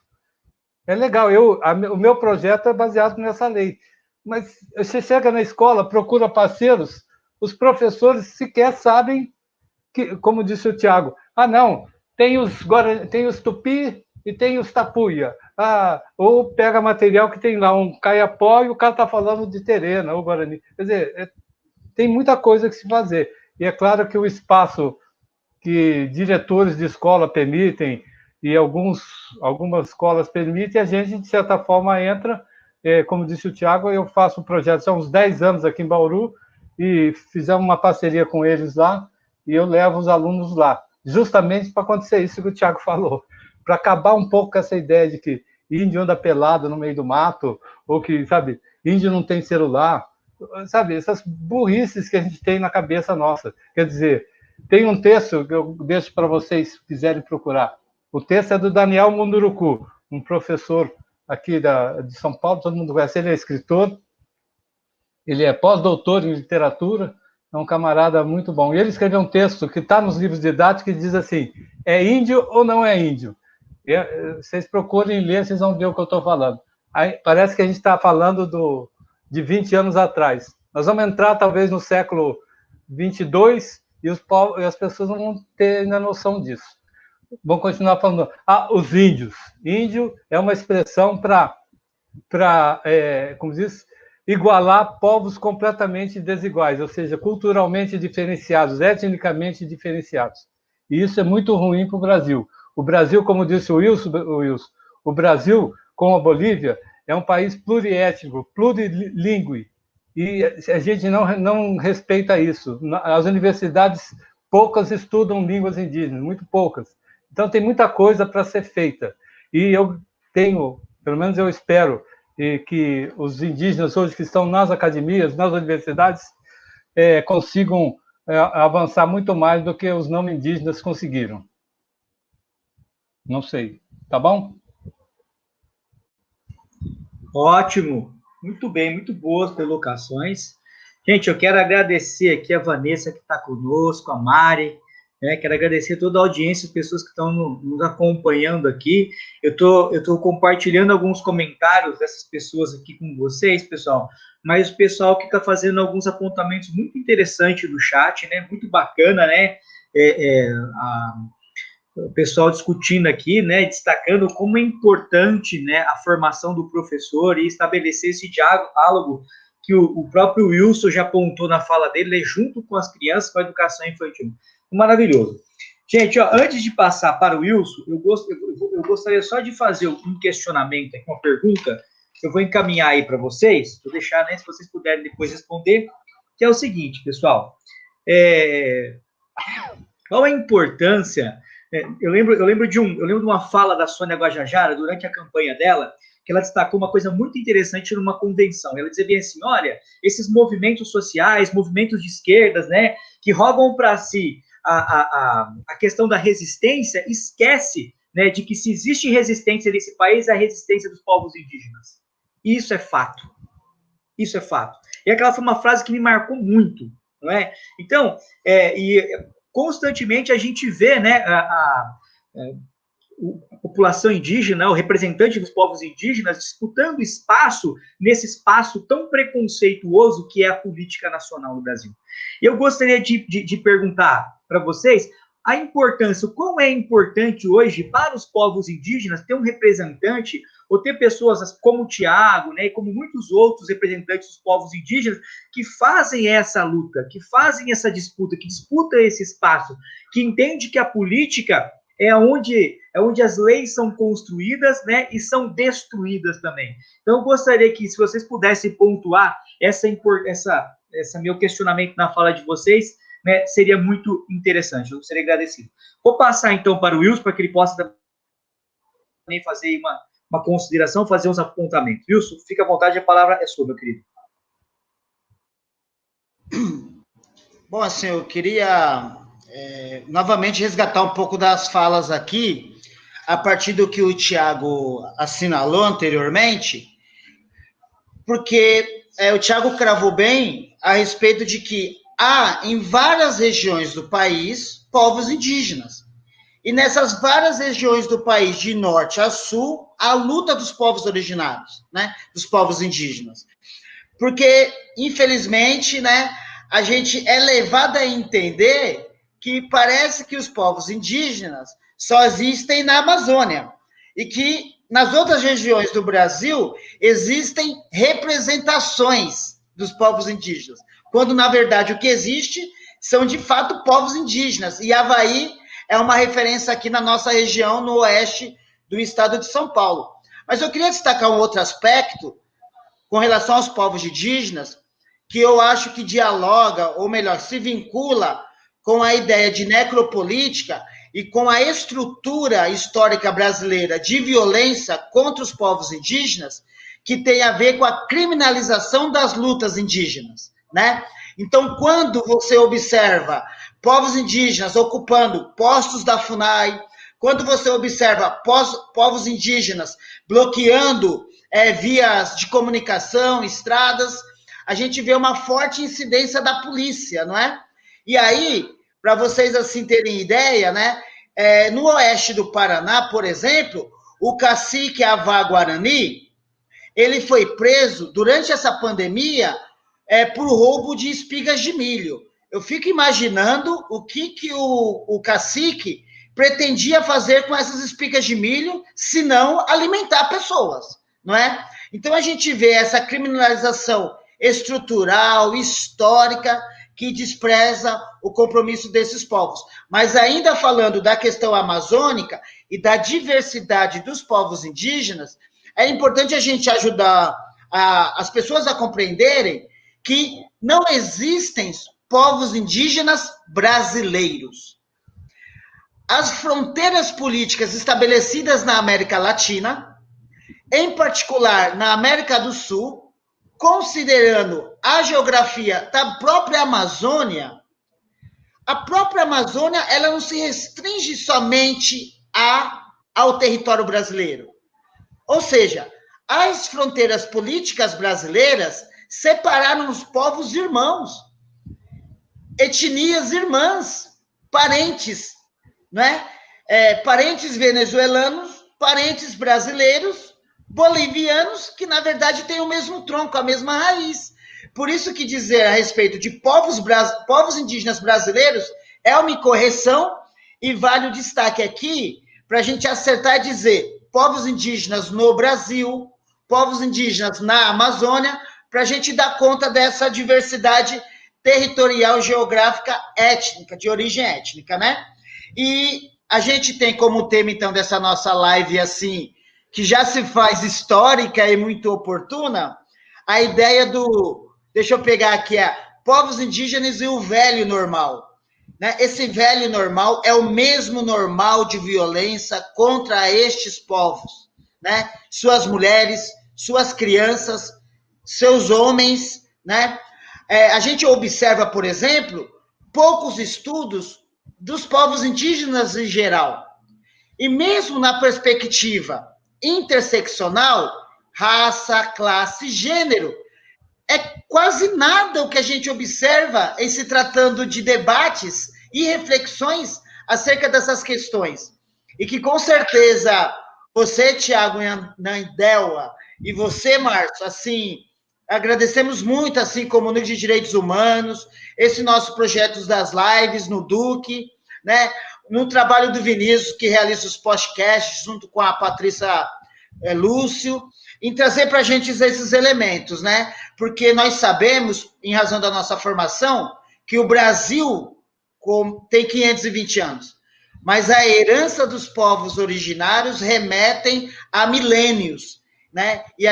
É legal, o meu projeto é baseado nessa lei. Mas você chega na escola, procura parceiros, os professores sequer sabem, que, como disse o Tiago, não, tem os tupi e tem os tapuia. Ou pega material que tem lá um caiapó e o cara está falando de terena ou guarani. Quer dizer, tem muita coisa que se fazer. E é claro que o espaço que diretores de escola permitem e algumas escolas permitem, a gente, de certa forma, entra, como disse o Tiago, eu faço um projeto há uns 10 anos aqui em Bauru e fizemos uma parceria com eles lá e eu levo os alunos lá, justamente para acontecer isso que o Tiago falou, para acabar um pouco com essa ideia de que índio anda pelado no meio do mato, ou que, sabe, índio não tem celular, sabe, essas burrices que a gente tem na cabeça nossa. Quer dizer, tem um texto que eu deixo para vocês, se quiserem procurar. O texto é do Daniel Munduruku, um professor aqui de São Paulo, todo mundo conhece, ele é escritor, ele é pós-doutor em literatura, é um camarada muito bom. E ele escreveu um texto que está nos livros didáticos que diz assim, é índio ou não é índio? Vocês procurem ler, vocês vão ver o que eu estou falando. Aí, parece que a gente está falando de 20 anos atrás. Nós vamos entrar, talvez, no século 22 e as pessoas não vão ter ainda noção disso. Vão continuar falando, os índios. Índio é uma expressão para como diz, igualar povos completamente desiguais, ou seja, culturalmente diferenciados, etnicamente diferenciados. E isso é muito ruim para o Brasil. O Brasil, como disse o Wilson, o Brasil, como a Bolívia, é um país pluriétnico, plurilingüe, e a gente não respeita isso. As universidades, poucas estudam línguas indígenas, muito poucas. Então, tem muita coisa para ser feita. E eu tenho, pelo menos eu espero, que os indígenas hoje que estão nas academias, nas universidades, consigam avançar muito mais do que os não indígenas conseguiram. Não sei. Tá bom? Ótimo. Muito bem, muito boas colocações. Gente, eu quero agradecer aqui a Vanessa que está conosco, a Mari, né? Quero agradecer toda a audiência, as pessoas que estão nos acompanhando aqui. Eu tô compartilhando alguns comentários dessas pessoas aqui com vocês, pessoal, mas o pessoal que está fazendo alguns apontamentos muito interessantes no chat, né? Muito bacana, né? O pessoal discutindo aqui, né, destacando como é importante, né, a formação do professor e estabelecer esse diálogo que o próprio Wilson já apontou na fala dele, né, junto com as crianças, com a educação infantil. Maravilhoso. Gente, ó, antes de passar para o Wilson, eu gostaria só de fazer um questionamento, uma pergunta, que eu vou encaminhar aí para vocês, vou deixar, né, se vocês puderem depois responder, que é o seguinte, pessoal, qual a importância... Eu lembro de uma fala da Sônia Guajajara durante a campanha dela, que ela destacou uma coisa muito interessante numa convenção. Ela dizia bem assim, olha, esses movimentos sociais, movimentos de esquerdas, né, que roubam para si a questão da resistência, esquece, né, de que se existe resistência nesse país, é a resistência dos povos indígenas. E isso é fato. Isso é fato. E aquela foi uma frase que me marcou muito, não é? Então, constantemente a gente vê, né, a população indígena, o representante dos povos indígenas, disputando espaço nesse espaço tão preconceituoso que é a política nacional no Brasil. E eu gostaria de perguntar para vocês a importância, o quão é importante hoje para os povos indígenas ter um representante ou ter pessoas como o Tiago, né, e como muitos outros representantes dos povos indígenas que fazem essa luta, que fazem essa disputa, que disputam esse espaço, que entende que a política é onde as leis são construídas, né, e são destruídas também. Então, eu gostaria que, se vocês pudessem pontuar esse meu questionamento na fala de vocês, né, seria muito interessante, eu seria agradecido. Vou passar, então, para o Wilson, para que ele possa também fazer uma consideração, fazer uns apontamentos. Wilson, fica à vontade, a palavra é sua, meu querido. Bom, assim, eu queria novamente resgatar um pouco das falas aqui, a partir do que o Tiago assinalou anteriormente, porque o Tiago cravou bem a respeito de que há, em várias regiões do país, povos indígenas. E nessas várias regiões do país, de norte a sul, a luta dos povos originários, né, dos povos indígenas. Porque, infelizmente, né, a gente é levado a entender que parece que os povos indígenas só existem na Amazônia e que nas outras regiões do Brasil existem representações dos povos indígenas, quando, na verdade, o que existe são, de fato, povos indígenas. E Avaí é uma referência aqui na nossa região, no oeste do estado de São Paulo. Mas eu queria destacar um outro aspecto com relação aos povos indígenas, que eu acho que dialoga, ou melhor, se vincula com a ideia de necropolítica e com a estrutura histórica brasileira de violência contra os povos indígenas, que tem a ver com a criminalização das lutas indígenas, né? Então, quando você observa povos indígenas ocupando postos da FUNAI, quando você observa povos indígenas bloqueando vias de comunicação, estradas, a gente vê uma forte incidência da polícia, não é? E aí, para vocês assim terem ideia, né? No oeste do Paraná, por exemplo, o cacique Avá Guarani, ele foi preso durante essa pandemia por roubo de espigas de milho. Eu fico imaginando o que o cacique pretendia fazer com essas espigas de milho, se não alimentar pessoas, não é? Então, a gente vê essa criminalização estrutural, histórica, que despreza o compromisso desses povos. Mas ainda falando da questão amazônica e da diversidade dos povos indígenas, é importante a gente ajudar as pessoas a compreenderem que não existem povos indígenas brasileiros. As fronteiras políticas estabelecidas na América Latina, em particular na América do Sul, considerando a geografia da própria Amazônia, a própria Amazônia ela não se restringe somente ao território brasileiro. Ou seja, as fronteiras políticas brasileiras separaram os povos irmãos, etnias irmãs, parentes, né? Parentes venezuelanos, parentes brasileiros, bolivianos, que na verdade têm o mesmo tronco, a mesma raiz. Por isso que dizer a respeito de povos indígenas brasileiros é uma incorreção, e vale o destaque aqui para a gente acertar e dizer povos indígenas no Brasil, povos indígenas na Amazônia, para a gente dar conta dessa diversidade territorial, geográfica, étnica, de origem étnica, né? E a gente tem como tema, então, dessa nossa live, assim, que já se faz histórica e muito oportuna, a ideia deixa eu pegar aqui, povos indígenas e o velho normal. Né? Esse velho normal é o mesmo normal de violência contra estes povos. Né? Suas mulheres, suas crianças, seus homens. Né? A gente observa, por exemplo, poucos estudos dos povos indígenas em geral. E mesmo na perspectiva interseccional, raça, classe, gênero, é quase nada o que a gente observa em se tratando de debates e reflexões acerca dessas questões. E que, com certeza, você, Tiago Nandelwa, e você, Márcio, assim, agradecemos muito, assim como no de Direitos Humanos, esse nosso projeto das lives no Duque, né? No trabalho do Vinícius, que realiza os podcasts, junto com a Patrícia Lúcio, em trazer para a gente esses elementos, né? Porque nós sabemos, em razão da nossa formação, que o Brasil tem 520 anos, mas a herança dos povos originários remetem a milênios, né? E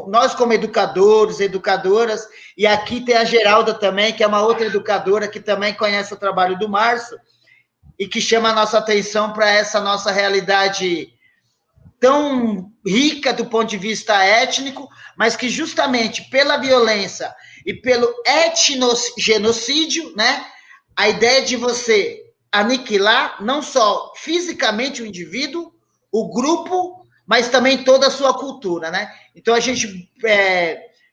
nós como educadores, educadoras, e aqui tem a Geralda também, que é uma outra educadora que também conhece o trabalho do Márcio, e que chama a nossa atenção para essa nossa realidade tão rica do ponto de vista étnico, mas que justamente pela violência e pelo etnogenocídio, né, a ideia de você aniquilar não só fisicamente o indivíduo, o grupo, mas também toda a sua cultura, né? Então a gente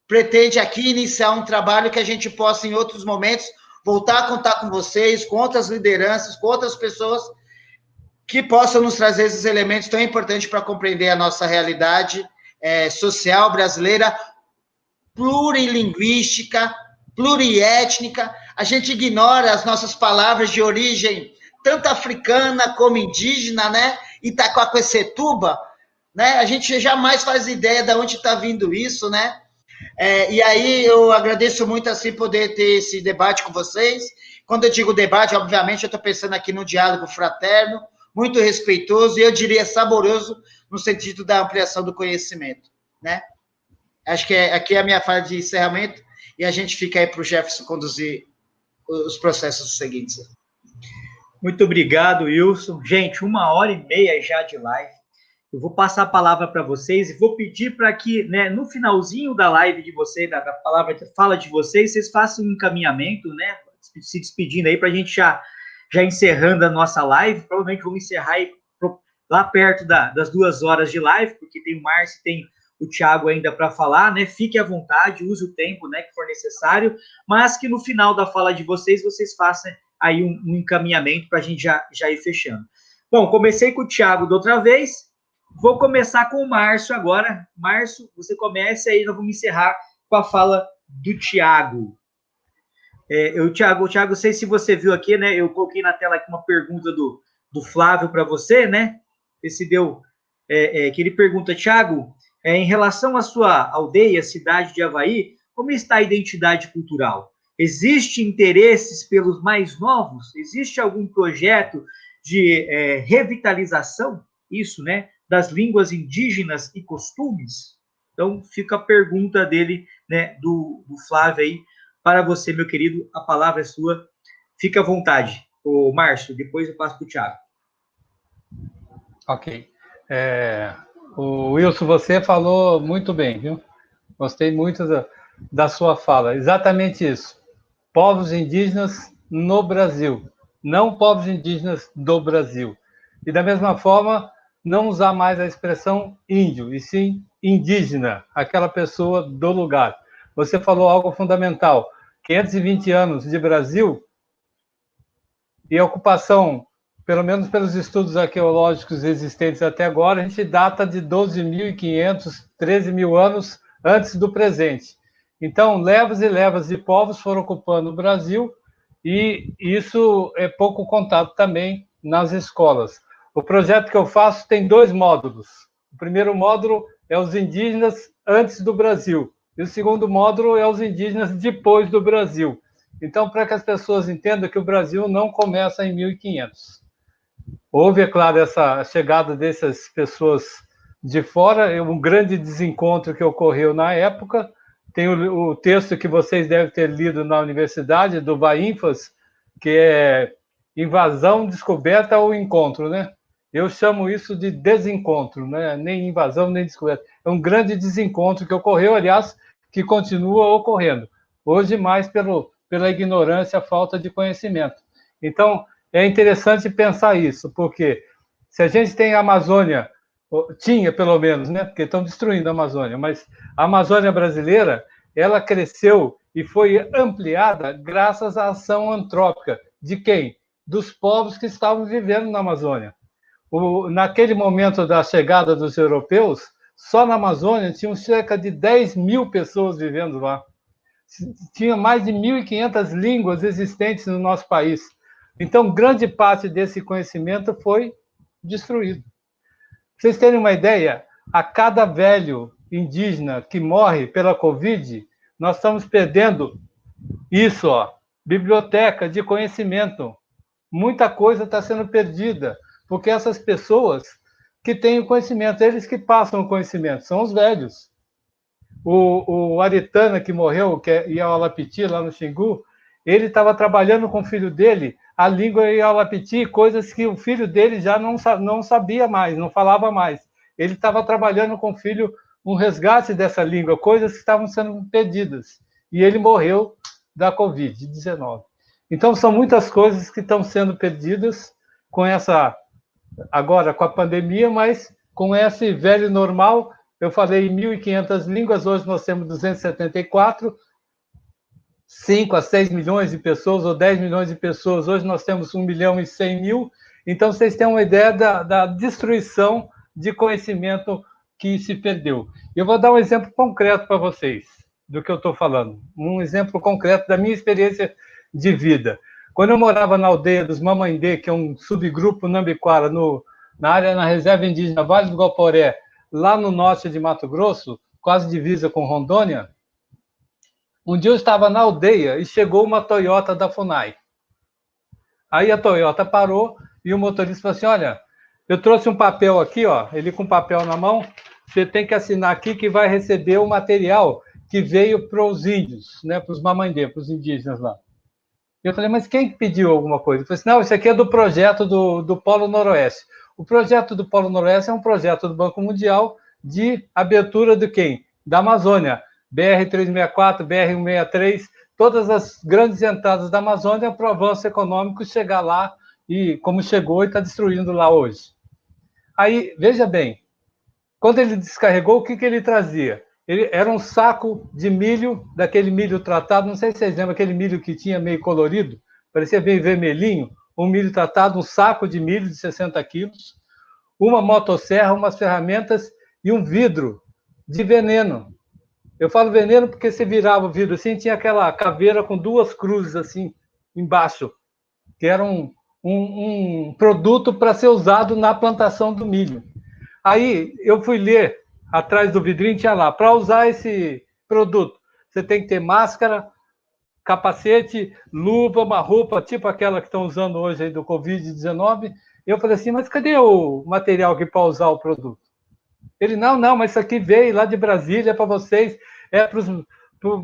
pretende aqui iniciar um trabalho que a gente possa em outros momentos voltar a contar com vocês, com outras lideranças, com outras pessoas que possam nos trazer esses elementos tão importantes para compreender a nossa realidade social brasileira, plurilinguística, pluriétnica. A gente ignora as nossas palavras de origem, tanto africana como indígena, né? Itacoaquecetuba, né? A gente jamais faz ideia de onde está vindo isso, né? E aí eu agradeço muito, assim, poder ter esse debate com vocês. Quando eu digo debate, obviamente, eu estou pensando aqui no diálogo fraterno, muito respeitoso, e eu diria saboroso, no sentido da ampliação do conhecimento, né? Acho que aqui é a minha fala de encerramento, e a gente fica aí para o Jefferson conduzir os processos seguintes. Muito obrigado, Wilson. Gente, 1h30 já de live. Eu vou passar a palavra para vocês e vou pedir para que, né, no finalzinho da live de vocês, da fala de vocês, vocês façam um encaminhamento, né, se despedindo aí, para a gente já encerrando a nossa live. Provavelmente vamos encerrar aí lá perto das 2 horas de live, porque tem o Márcio, tem o Thiago ainda para falar, né? Fique à vontade, use o tempo, né, que for necessário, mas que no final da fala de vocês façam aí um encaminhamento para a gente já ir fechando. Bom, comecei com o Thiago da outra vez, vou começar com o Márcio agora. Márcio, você começa aí, nós vamos encerrar com a fala do Thiago. Thiago, não sei se você viu aqui, né? Eu coloquei na tela aqui uma pergunta do Flávio para você, né? Esse deu, que ele pergunta, Thiago, em relação à sua aldeia, cidade de Avaí, como está a identidade cultural? Existe interesses pelos mais novos? Existe algum projeto de revitalização, isso, né? Das línguas indígenas e costumes? Então, fica a pergunta dele, né? Do Flávio aí, para você, meu querido, a palavra é sua. Fica à vontade. O Márcio, depois eu passo para o Thiago. Ok. O Wilson, você falou muito bem, viu? Gostei muito da sua fala. Exatamente isso. Povos indígenas no Brasil, não povos indígenas do Brasil. E da mesma forma, não usar mais a expressão índio, e sim indígena, aquela pessoa do lugar. Você falou algo fundamental. 520 anos de Brasil e a ocupação, pelo menos pelos estudos arqueológicos existentes até agora, a gente data de 12.500, 13.000 anos antes do presente. Então, levas e levas de povos foram ocupando o Brasil e isso é pouco contado também nas escolas. O projeto que eu faço tem 2 módulos. O primeiro módulo é os indígenas antes do Brasil. E o segundo módulo é os indígenas depois do Brasil. Então, para que as pessoas entendam que o Brasil não começa em 1500. Houve, é claro, essa chegada dessas pessoas de fora, um grande desencontro que ocorreu na época. Tem o texto que vocês devem ter lido na universidade, do Bainfas, que é invasão, descoberta ou encontro, né? Eu chamo isso de desencontro, né? Nem invasão, nem descoberta. É um grande desencontro que ocorreu, aliás, que continua ocorrendo. Hoje, mais pela ignorância, falta de conhecimento. Então, é interessante pensar isso, porque se a gente tem a Amazônia, tinha pelo menos, né? Porque estão destruindo a Amazônia, mas a Amazônia brasileira, ela cresceu e foi ampliada graças à ação antrópica. De quem? Dos povos que estavam vivendo na Amazônia. Naquele momento da chegada dos europeus, só na Amazônia tinham cerca de 10.000 pessoas vivendo lá. Tinha mais de 1.500 línguas existentes no nosso país. Então, grande parte desse conhecimento foi destruído. Pra vocês terem uma ideia, a cada velho indígena que morre pela Covid, nós estamos perdendo isso, biblioteca de conhecimento. Muita coisa está sendo perdida, porque essas pessoas que têm o conhecimento, eles que passam o conhecimento, são os velhos. O Aritana, que morreu, que é Iaualapiti, lá no Xingu, ele estava trabalhando com o filho dele a língua Iaualapiti, coisas que o filho dele já não sabia mais, não falava mais. Ele estava trabalhando com o filho um resgate dessa língua, coisas que estavam sendo perdidas. E ele morreu da Covid-19. Então, são muitas coisas que estão sendo perdidas agora com a pandemia, mas com esse velho normal. Eu falei 1.500 línguas, hoje nós temos 274, 5 a 6 milhões de pessoas, ou 10 milhões de pessoas, hoje nós temos 1.100.000. Então, vocês têm uma ideia da destruição de conhecimento que se perdeu. Eu vou dar um exemplo concreto para vocês do que eu estou falando, um exemplo concreto da minha experiência de vida. Quando eu morava na aldeia dos Mamandê, que é um subgrupo Nambiquara, na reserva indígena Vale do Guaporé, lá no norte de Mato Grosso, quase divisa com Rondônia, um dia eu estava na aldeia e chegou uma Toyota da FUNAI. Aí a Toyota parou e o motorista falou assim, olha, eu trouxe um papel aqui, ele com papel na mão, você tem que assinar aqui que vai receber o material que veio para os índios, né, para os mamandê, para os indígenas lá. Eu falei, mas quem pediu alguma coisa? Ele falou assim, não, isso aqui é do projeto do Polo Noroeste. O projeto do Polo Noroeste é um projeto do Banco Mundial de abertura de quem? Da Amazônia. BR-364, BR-163, todas as grandes entradas da Amazônia para o avanço econômico chegar lá, e como chegou e está destruindo lá hoje. Aí, veja bem, Quando ele descarregou, o que ele trazia? Ele era um saco de milho, daquele milho tratado, não sei se vocês lembram, aquele milho que tinha meio colorido, parecia bem vermelhinho, um milho tratado, um saco de milho de 60 quilos, uma motosserra, umas ferramentas e um vidro de veneno. Eu falo veneno porque você virava o vidro assim, tinha aquela caveira com 2 cruzes assim, embaixo, que era um produto para ser usado na plantação do milho. Aí eu fui ler, atrás do vidrinho tinha lá, para usar esse produto, você tem que ter máscara, capacete, luva, uma roupa tipo aquela que estão usando hoje aí do Covid-19. Eu falei assim, mas cadê o material aqui para usar o produto? Ele, não, mas isso aqui veio lá de Brasília para vocês,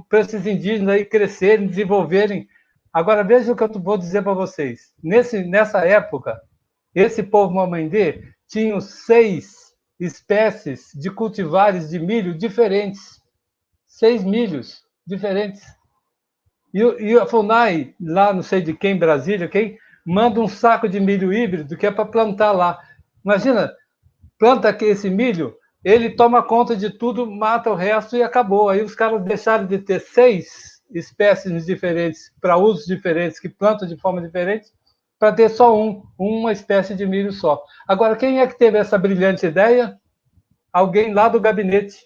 para esses indígenas aí crescerem, desenvolverem. Agora, veja o que eu vou dizer para vocês. Nessa época, esse povo Mamãendê tinha 6 espécies de cultivares de milho diferentes. 6 milhos diferentes. E a FUNAI, lá não sei de quem, Brasília, quem, manda um saco de milho híbrido que é para plantar lá. Imagina, planta aqui esse milho, ele toma conta de tudo, mata o resto e acabou. Aí os caras deixaram de ter 6 espécies diferentes, para usos diferentes, que plantam de forma diferente, para ter só uma espécie de milho só. Agora, quem é que teve essa brilhante ideia? Alguém lá do gabinete,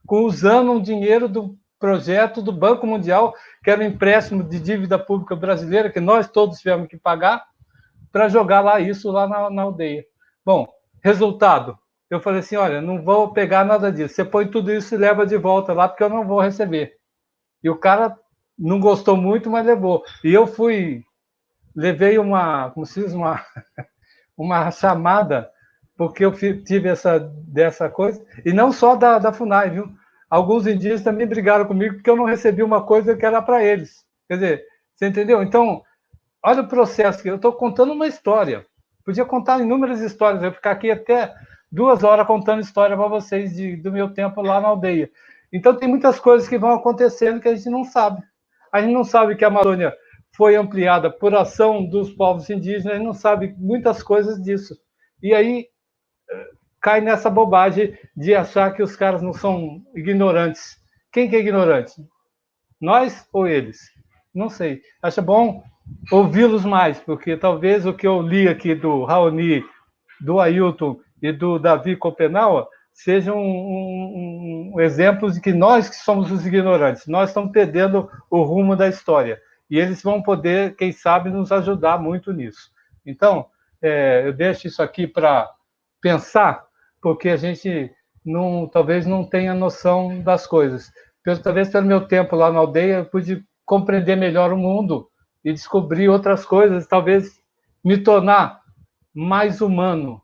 usando um dinheiro do projeto do Banco Mundial, que era um empréstimo de dívida pública brasileira, que nós todos tivemos que pagar, para jogar lá isso lá na aldeia. Bom, resultado, eu falei assim, olha, não vou pegar nada disso, você põe tudo isso e leva de volta lá, porque eu não vou receber. E o cara não gostou muito, mas levou. E eu levei como se diz, uma chamada, porque eu tive dessa coisa, e não só da FUNAI, viu? Alguns indígenas também brigaram comigo porque eu não recebi uma coisa que era para eles. Quer dizer, você entendeu? Então, olha o processo, que eu estou contando uma história. Podia contar inúmeras histórias, eu ia ficar aqui até 2 horas contando história para vocês do meu tempo lá na aldeia. Então, tem muitas coisas que vão acontecendo que a gente não sabe. A gente não sabe que a Amazônia foi ampliada por ação dos povos indígenas, a gente não sabe muitas coisas disso. E aí cai nessa bobagem de achar que os caras não são ignorantes. Quem que é ignorante? Nós ou eles? Não sei. Acho bom ouvi-los mais, porque talvez o que eu li aqui do Raoni, do Ailton e do Davi Copenaua sejam exemplos de que nós que somos os ignorantes, nós estamos perdendo o rumo da história. E eles vão poder, quem sabe, nos ajudar muito nisso. Então, eu deixo isso aqui para pensar, porque a gente talvez não tenha noção das coisas. Talvez pelo meu tempo lá na aldeia, eu pude compreender melhor o mundo e descobrir outras coisas, talvez me tornar mais humano,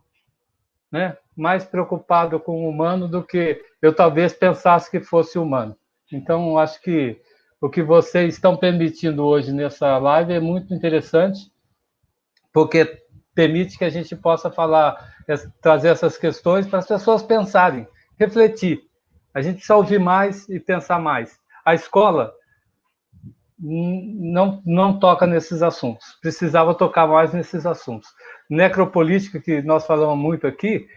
né? Mais preocupado com o humano do que eu talvez pensasse que fosse humano. Então, acho que o que vocês estão permitindo hoje nessa live é muito interessante, porque permite que a gente possa trazer essas questões para as pessoas pensarem, refletir. A gente precisa ouvir mais e pensar mais. A escola não toca nesses assuntos. Precisava tocar mais nesses assuntos. Necropolítica, que nós falamos muito aqui,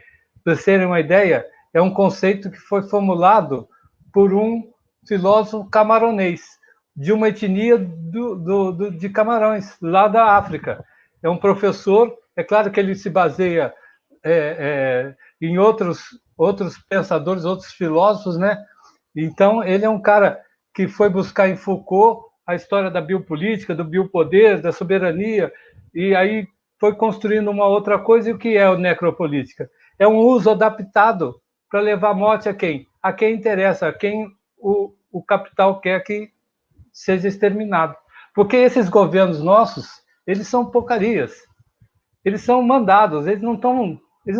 para vocês terem uma ideia, é um conceito que foi formulado por um filósofo camaronês, de uma etnia de Camarões, lá da África. É um professor, é claro que ele se baseia em outros pensadores, outros filósofos, né? Então, ele é um cara que foi buscar em Foucault a história da biopolítica, do biopoder, da soberania, e aí foi construindo uma outra coisa. E o que é o necropolítica? É um uso adaptado para levar morte a quem? A quem interessa, a quem o capital quer que seja exterminado. Porque esses governos nossos, eles são porcarias. Eles são mandados, eles não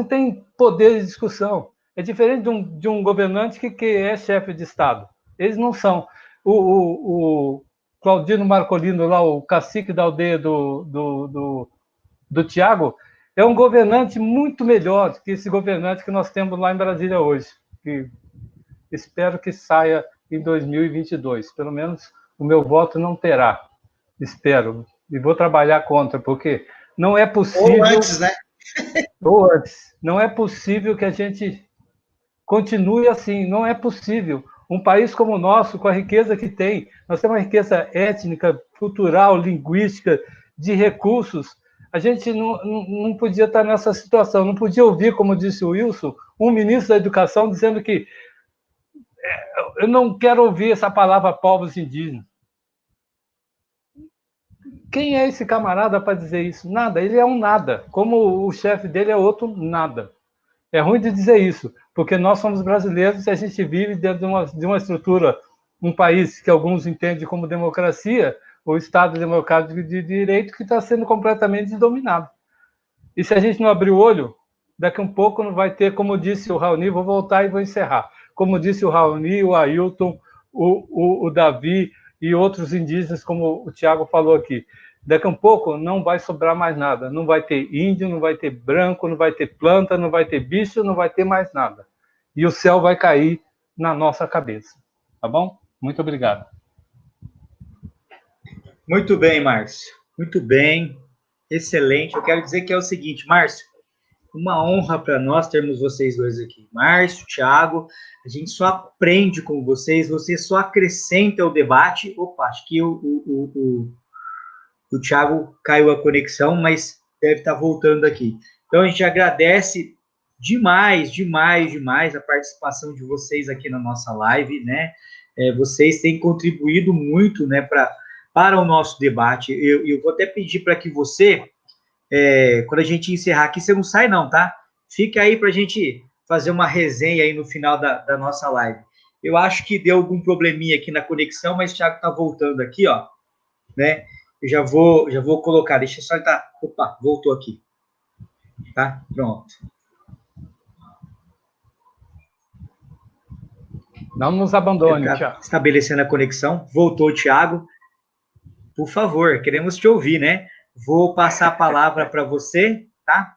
têm poder de discussão. É diferente de um governante que é chefe de Estado. Eles não são. O Claudino Marcolino, lá, o cacique da aldeia do Tiago, é um governante muito melhor que esse governante que nós temos lá em Brasília hoje, que espero que saia em 2022. Pelo menos o meu voto não terá. Espero. E vou trabalhar contra, porque não é possível... Ou antes, né? Ou antes. Não é possível que a gente continue assim. Não é possível. Um país como o nosso, com a riqueza que tem, nós temos uma riqueza étnica, cultural, linguística, de recursos. A gente não podia estar nessa situação, não podia ouvir, como disse o Wilson, um ministro da Educação dizendo que eu não quero ouvir essa palavra povos indígenas. Quem é esse camarada para dizer isso? Nada, ele é um nada. Como o chefe dele é outro nada. É ruim de dizer isso, porque nós somos brasileiros e a gente vive dentro de uma estrutura, um país que alguns entendem como democracia, o Estado Democrático de Direito, que está sendo completamente dominado. E se a gente não abrir o olho, daqui a um pouco não vai ter, como disse o Raoni, vou voltar e vou encerrar. Como disse o Raoni, o Ailton, o Davi e outros indígenas, como o Tiago falou aqui. Daqui a um pouco não vai sobrar mais nada. Não vai ter índio, não vai ter branco, não vai ter planta, não vai ter bicho, não vai ter mais nada. E o céu vai cair na nossa cabeça. Tá bom? Muito obrigado. Muito bem, Márcio. Muito bem. Excelente. Eu quero dizer que é o seguinte, Márcio, uma honra para nós termos vocês dois aqui. Márcio, Thiago, a gente só aprende com vocês, vocês só acrescentam o debate. Opa, acho que o Thiago caiu a conexão, mas deve estar voltando aqui. Então, a gente agradece demais, demais, demais a participação de vocês aqui na nossa live, né? Vocês têm contribuído muito, né, para o nosso debate. Eu vou até pedir para que você, quando a gente encerrar aqui, você não sai não, tá? Fica aí para a gente fazer uma resenha aí no final da nossa live. Eu acho que deu algum probleminha aqui na conexão, mas o Thiago está voltando aqui, ó, né? Eu já vou colocar, deixa eu só estar. Opa, voltou aqui. Tá? Pronto. Não nos abandone, Thiago. Estabelecendo a conexão. Voltou, Thiago. Por favor, queremos te ouvir, né? Vou passar a palavra para você, tá?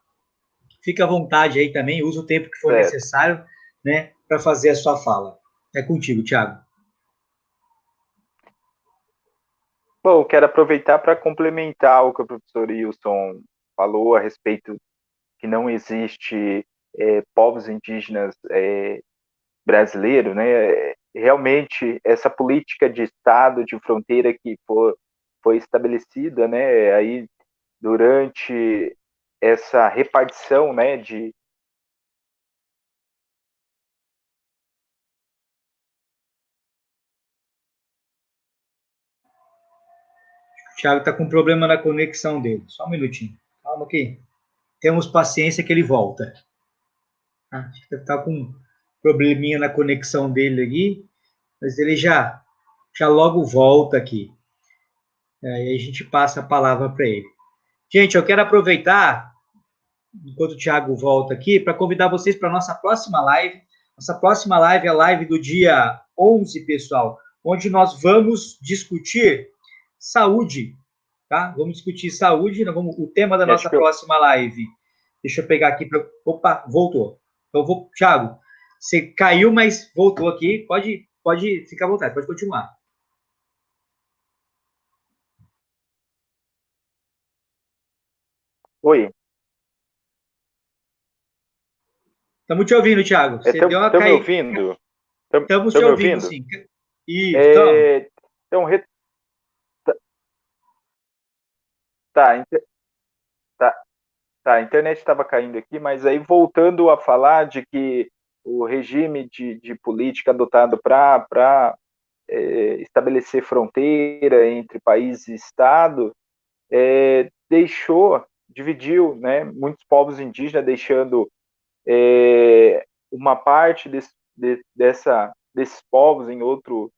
Fica à vontade aí também, usa o tempo que for necessário, né, para fazer a sua fala. É contigo, Thiago. Bom, quero aproveitar para complementar o que o professor Wilson falou a respeito que não existe povos indígenas brasileiros, né? Realmente, essa política de Estado, de fronteira que foi estabelecida, né, aí durante essa repartição, né, de O Thiago está com problema na conexão dele. Só um minutinho. Calma aqui. Temos paciência que ele volta. Acho que está com um probleminha na conexão dele aqui, mas ele já logo volta aqui. Aí a gente passa a palavra para ele. Gente, eu quero aproveitar, enquanto o Thiago volta aqui, para convidar vocês para a nossa próxima live. Nossa próxima live é a live do dia 11, pessoal, onde nós vamos discutir saúde, tá? Vamos discutir saúde, o tema da nossa próxima live. Deixa eu pegar aqui. Opa, voltou. Então, Thiago, você caiu, mas voltou aqui. Pode ficar à vontade, pode continuar. Oi. Estamos te ouvindo, Thiago. Você deu uma caída. Me ouvindo? Estamos te ouvindo, sim. Isso, então, a internet estava caindo aqui, mas aí voltando a falar de que o regime de política adotado para estabelecer fronteira entre país e Estado dividiu, né, muitos povos indígenas, deixando uma parte desses povos em outros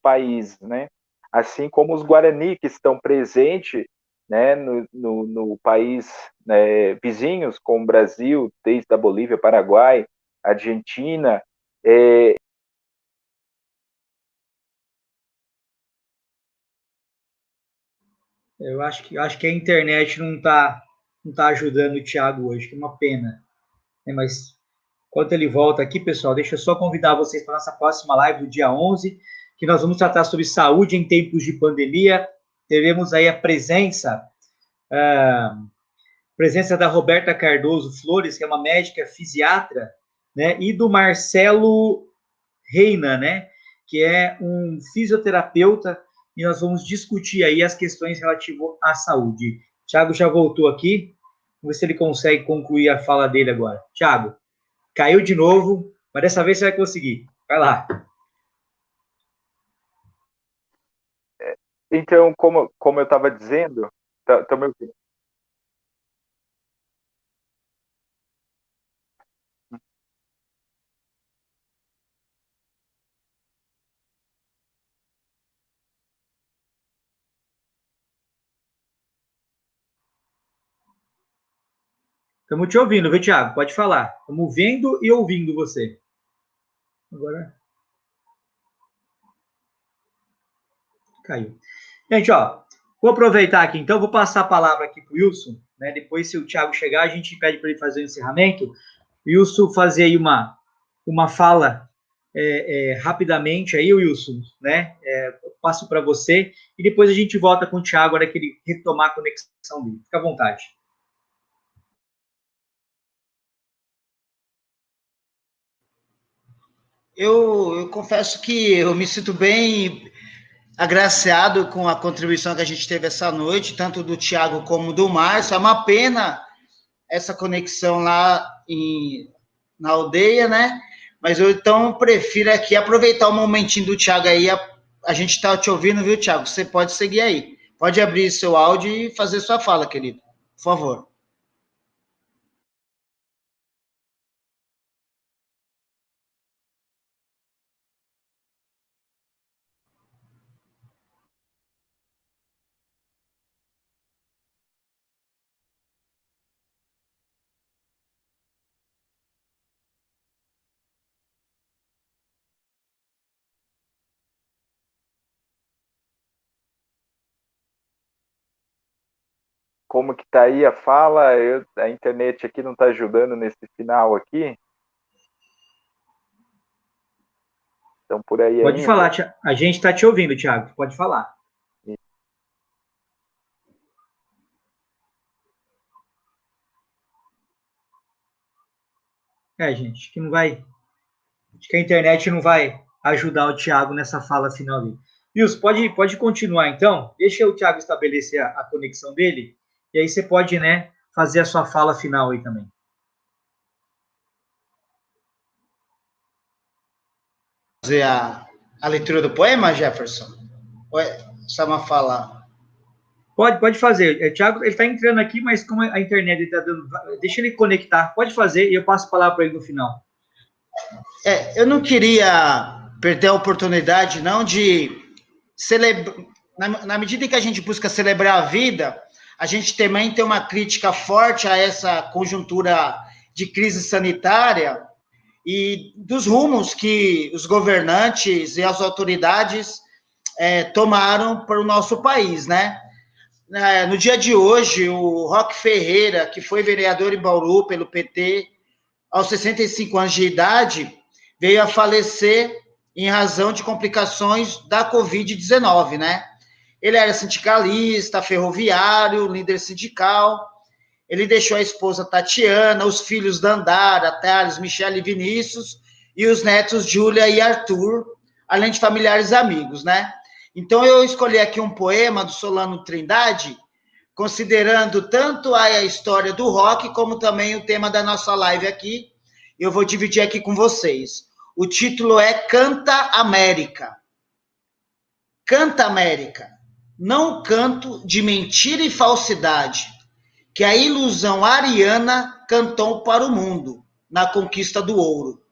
países, né? Assim como os Guarani, que estão presentes, né, no país, né, vizinhos, como o Brasil, desde a Bolívia, Paraguai, Argentina. Eu acho que a internet não tá ajudando o Thiago hoje, que é uma pena. Mas enquanto ele volta aqui, pessoal, deixa eu só convidar vocês para a nossa próxima live do dia 11, que nós vamos tratar sobre saúde em tempos de pandemia. Teremos aí a presença da Roberta Cardoso Flores, que é uma médica fisiatra, né? E do Marcelo Reina, né? Que é um fisioterapeuta, e nós vamos discutir aí as questões relativas à saúde. Thiago já voltou aqui, vamos ver se ele consegue concluir a fala dele agora. Thiago, caiu de novo, mas dessa vez você vai conseguir. Vai lá. Então, como eu estava dizendo, tá me ouvindo? Estamos te ouvindo, viu, Thiago? Pode falar. Estamos vendo e ouvindo você. Agora caiu. Gente, ó, vou aproveitar aqui, então, vou passar a palavra aqui para o Wilson, né? Depois, se o Thiago chegar, a gente pede para ele fazer o encerramento. Wilson, fazer aí uma fala rapidamente aí, Wilson, né? Passo para você e depois a gente volta com o Thiago, hora que ele retomar a conexão dele. Fica à vontade. Eu confesso que eu me sinto bem agraciado com a contribuição que a gente teve essa noite, tanto do Tiago como do Márcio. É uma pena essa conexão lá na aldeia, né? Mas eu então prefiro aqui aproveitar o momentinho do Tiago aí. A gente está te ouvindo, viu, Tiago? Você pode seguir aí. Pode abrir seu áudio e fazer sua fala, querido. Por favor. Como que tá aí a fala? A internet aqui não está ajudando nesse final aqui. Estão por aí Pode ainda? falar, a gente está te ouvindo, Thiago. Pode falar. Gente, que não vai. Acho que a internet não vai ajudar o Thiago nessa fala final ali. Wilson, pode continuar então. Deixa o Thiago estabelecer a conexão dele. E aí você pode, né, fazer a sua fala final aí também. Fazer a leitura do poema, Jefferson? Ou só uma fala? Pode fazer. O Thiago, ele está entrando aqui, mas como a internet está dando. Deixa ele conectar. Pode fazer e eu passo a palavra para ele no final. Eu não queria perder a oportunidade, não, de celebrar. Na medida em que a gente busca celebrar a vida, a gente também tem uma crítica forte a essa conjuntura de crise sanitária e dos rumos que os governantes e as autoridades tomaram para o nosso país, né? No dia de hoje, o Roque Ferreira, que foi vereador em Bauru pelo PT, aos 65 anos de idade, veio a falecer em razão de complicações da Covid-19, né? Ele era sindicalista, ferroviário, líder sindical. Ele deixou a esposa Tatiana, os filhos Dandara, Thales, Michele e Vinícius, e os netos Júlia e Arthur, além de familiares e amigos, né? Então, eu escolhi aqui um poema do Solano Trindade, considerando tanto a história do rock, como também o tema da nossa live aqui. Eu vou dividir aqui com vocês. O título é Canta América. Canta América. Não canto de mentira e falsidade, que a ilusão ariana cantou para o mundo, na conquista do ouro.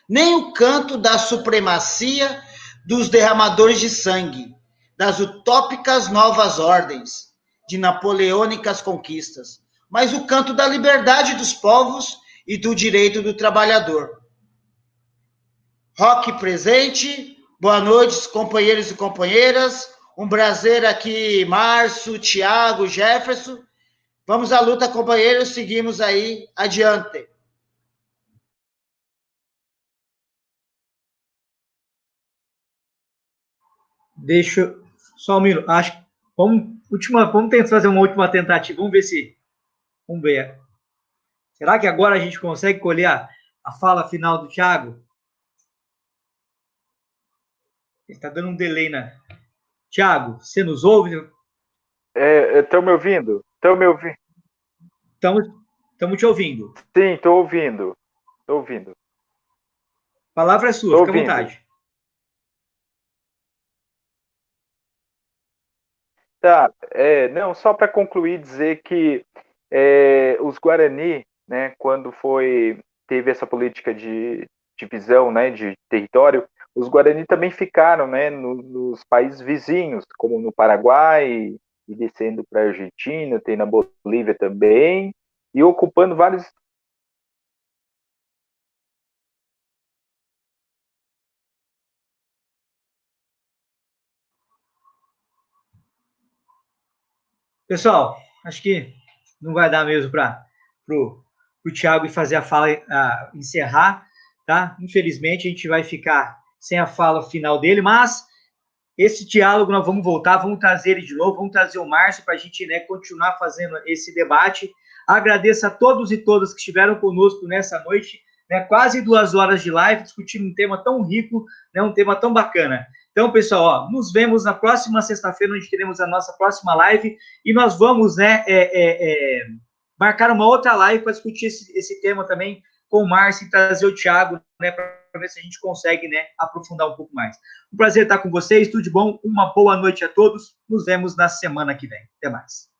Nem o canto da supremacia dos derramadores de sangue, das utópicas novas ordens, de napoleônicas conquistas, mas o canto da liberdade dos povos e do direito do trabalhador. Rock presente, boa noite, companheiros e companheiras. Um prazer aqui, Márcio, Thiago, Jefferson. Vamos à luta, companheiros, seguimos aí adiante. Deixa só um minuto. Vamos tentar fazer uma última tentativa. Vamos ver. Será que agora a gente consegue colher a fala final do Thiago. Ele está dando um delay, né? Thiago, você nos ouve? Estão me ouvindo? Estão me ouvindo? Estamos te ouvindo. Sim, estou ouvindo. Estou ouvindo. A palavra é sua, Tô fica à ouvindo. vontade. Tá, não, só para concluir, dizer que os Guarani, né, quando teve essa política de divisão, né, de território, os Guarani também ficaram, né, nos países vizinhos, como no Paraguai, e descendo para a Argentina, tem na Bolívia também, e ocupando vários. Pessoal, acho que não vai dar mesmo para o Thiago fazer a fala, encerrar, tá? Infelizmente, a gente vai ficar sem a fala final dele, mas esse diálogo nós vamos voltar, vamos trazer ele de novo, vamos trazer o Márcio para a gente, né, continuar fazendo esse debate. Agradeço a todos e todas que estiveram conosco nessa noite, né, quase 2 horas de live, discutindo um tema tão rico, né, um tema tão bacana. Então, pessoal, ó, nos vemos na próxima sexta-feira, onde teremos a nossa próxima live, e nós vamos, né, marcar uma outra live para discutir esse tema também com o Márcio e trazer o Thiago, né, para ver se a gente consegue, né, aprofundar um pouco mais. Um prazer estar com vocês, tudo de bom, uma boa noite a todos, nos vemos na semana que vem. Até mais.